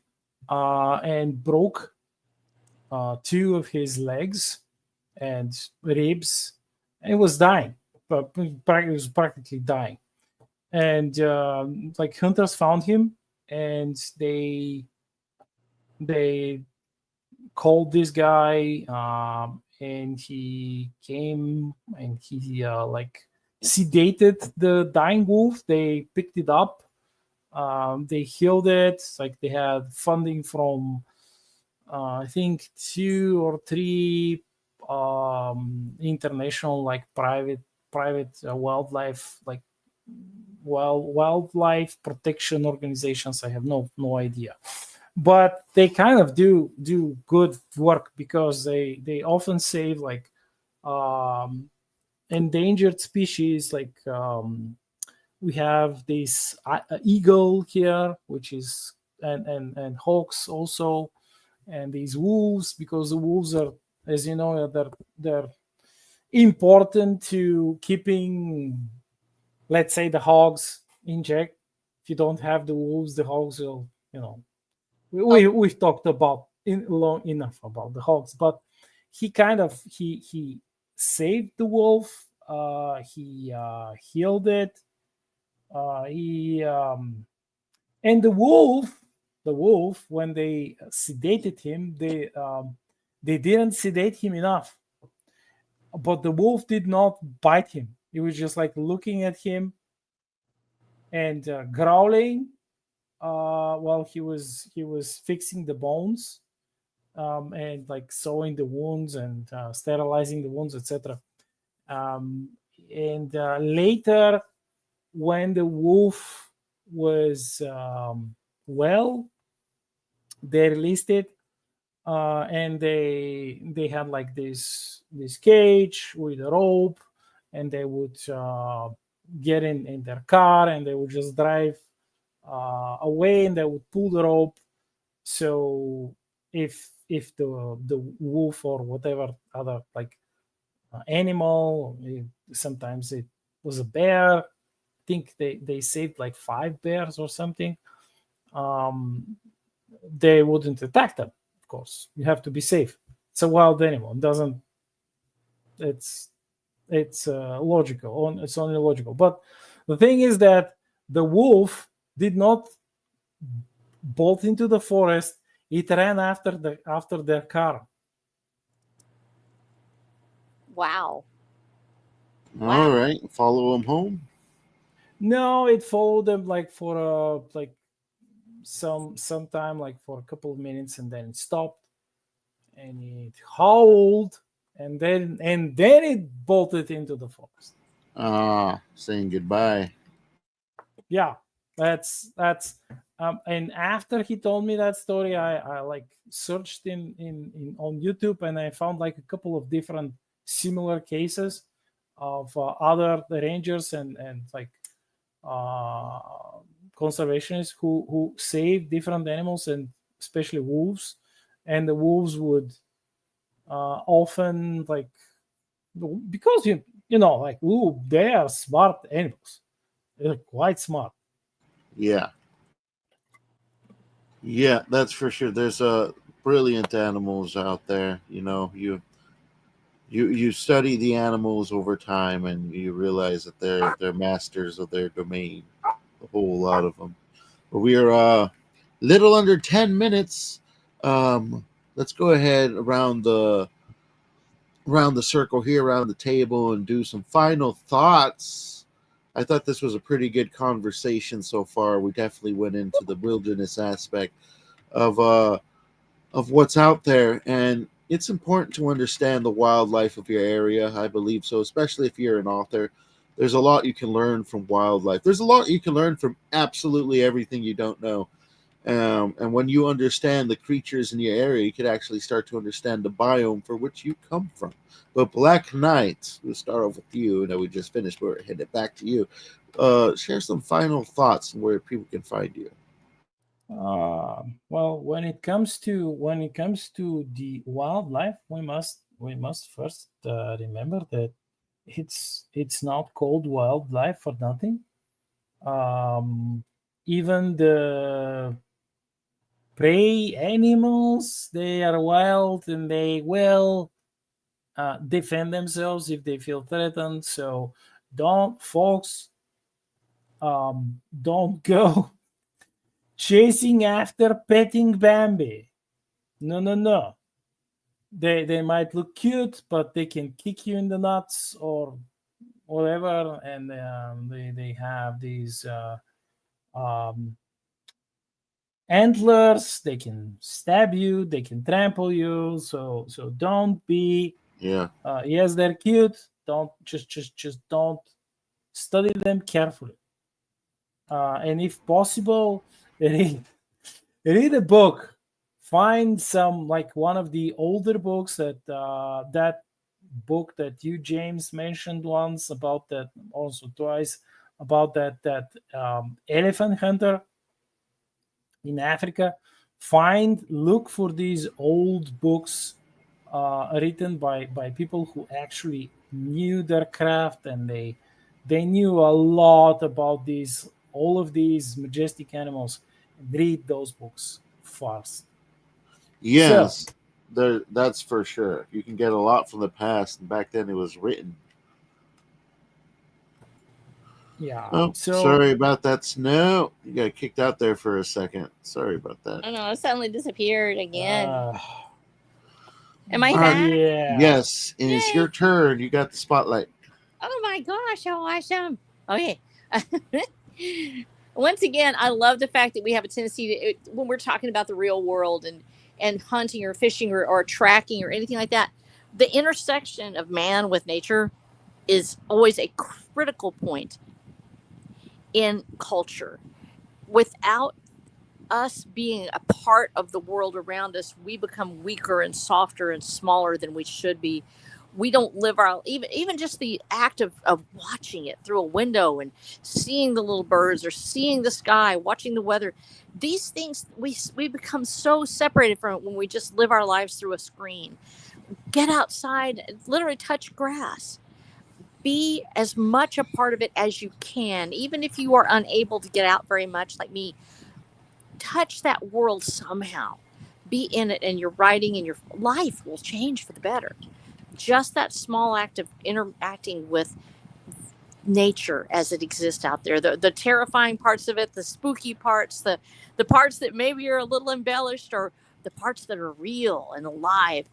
and broke two of his legs and ribs, and it was dying, but it was practically dying. And like hunters found him, and they called this guy, and he came and he like sedated the dying wolf. They picked it up, they healed it. Like they had funding from I think 2 or 3 international like private wildlife wildlife protection organizations. I have no idea, but they kind of do good work, because they often save like endangered species. Like we have this eagle here, which is and hawks also, and these wolves, because the wolves are, as you know, they're important to keeping, let's say, the hogs in check. If you don't have the wolves, the hogs will, Oh, we've talked about in long enough about the hogs, but he kind of he saved the wolf. He healed it. He and the wolf, when they sedated him, they didn't sedate him enough. But the wolf did not bite him. He was just like looking at him and growling while he was fixing the bones, and like sewing the wounds and sterilizing the wounds, etc. Um, and later, when the wolf was well, they released it, and they had like this cage with a rope, and they would get in their car, and they would just drive away, and they would pull the rope. So if the wolf or whatever other like animal, sometimes it was a bear. I think they saved like 5 bears or something. um they wouldn't attack them. Of course, you have to be safe. It's a wild animal. It doesn't it's logical. It's only logical. But the thing is that the wolf did not bolt into the forest. It ran after their car. wow. Wow. All right, follow him home. No, it followed them like for like some time, like for a couple of minutes, and then it stopped, and it howled, and then it bolted into the forest. Saying goodbye. Yeah, that's and after he told me that story, I like searched in on YouTube, and I found like a couple of different similar cases of other rangers and like uh conservationists who save different animals, and especially wolves. And the wolves would often like, because like they are smart animals. They're quite smart. Yeah, yeah, that's for sure. There's brilliant animals out there. You study the animals over time, and you realize that they're masters of their domain. A whole lot of them. But we are little under 10 minutes. Let's go ahead around the circle here, around the table, and do some final thoughts. I thought this was a pretty good conversation so far. We definitely went into the wilderness aspect of what's out there, and it's important to understand the wildlife of your area. I believe so, especially if you're an author. There's a lot you can learn from wildlife. There's a lot you can learn from absolutely everything you don't know. And when you understand the creatures in your area, you can actually start to understand the biome for which you come from. But Black Knight, we'll start off with you. Now we just finished. We're heading back to you. Share some final thoughts on where people can find you. Well, when it comes to the wildlife, we must first remember that it's not called wildlife for nothing. Um, Even the prey animals, they are wild, and they will defend themselves if they feel threatened. So don't, folks, don't go chasing after petting Bambi. No, no, no. They might look cute, but they can kick you in the nuts or whatever, and they have these um, antlers. They can stab you. They can trample you. So don't be. Yeah. Yes, they're cute. Don't just don't study them carefully. And if possible, read a book. Find some, like one of the older books, that book that you, James, mentioned once, about that, also twice, about that elephant hunter in Africa. Look for these old books written by people who actually knew their craft, and they knew a lot about these all of these majestic animals and read those books first. Yes, that's for sure. You can get a lot from the past, and back then it was written. Yeah. Oh, So sorry about that, Snow. You got kicked out there for a second. Sorry about that. I know, it suddenly disappeared again. uh, Am I back? yeah. Yes, and it's Yay. your turn. You got the spotlight. Oh my gosh, how awesome. Okay. Once again, I love the fact that we have a tendency to, when we're talking about the real world and hunting or fishing or tracking or anything like that, the intersection of man with nature is always a critical point in culture. Without us being a part of the world around us, we become weaker and softer and smaller than we should be. We don't live our even just the act of watching it through a window and seeing the little birds or seeing the sky, watching the weather. These things we become so separated from it when we just live our lives through a screen. Get outside, literally touch grass. Be as much a part of it as you can, even if you are unable to get out very much like me. Touch that world somehow. Be in it, and your writing and your life will change for the better. Just that small act of interacting with nature as it exists out there, the terrifying parts of it, the spooky parts, the parts that maybe are a little embellished, or the parts that are real and alive.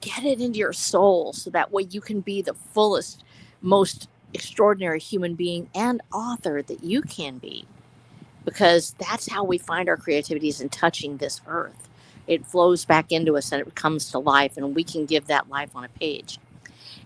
Get it into your soul so that way you can be the fullest, most extraordinary human being and author that you can be. Because that's how we find our creativity, is in touching this earth. It flows back into us and it comes to life, and we can give that life on a page.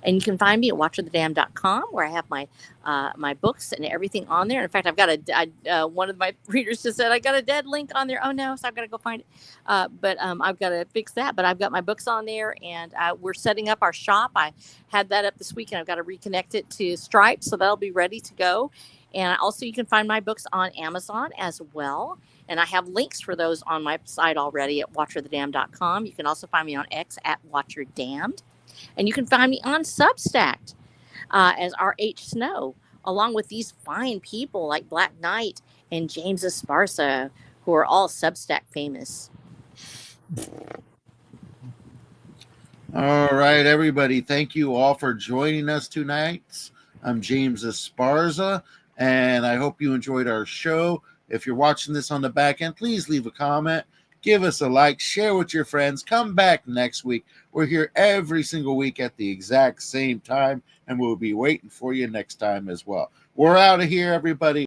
And you can find me at watchofthedam.com, where I have my books and everything on there. In fact, I've got one of my readers just said I got a dead link on there. Oh no, so I've got to go find it. But I've got to fix that. But I've got my books on there, and we're setting up our shop. I had that up this week, and I've got to reconnect it to Stripe, so that'll be ready to go. And also, you can find my books on Amazon as well. And I have links for those on my site already at watchofthedam.com. You can also find me on X at watcherdamned. And you can find me on Substack as R.H. Snow, along with these fine people like Black Knight and James Esparza, who are all Substack famous. All right, everybody. Thank you all for joining us tonight. I'm James Esparza, and I hope you enjoyed our show. If you're watching this on the back end, please leave a comment. Give us a like, share with your friends. Come back next week. We're here every single week at the exact same time, and we'll be waiting for you next time as well. We're out of here, everybody.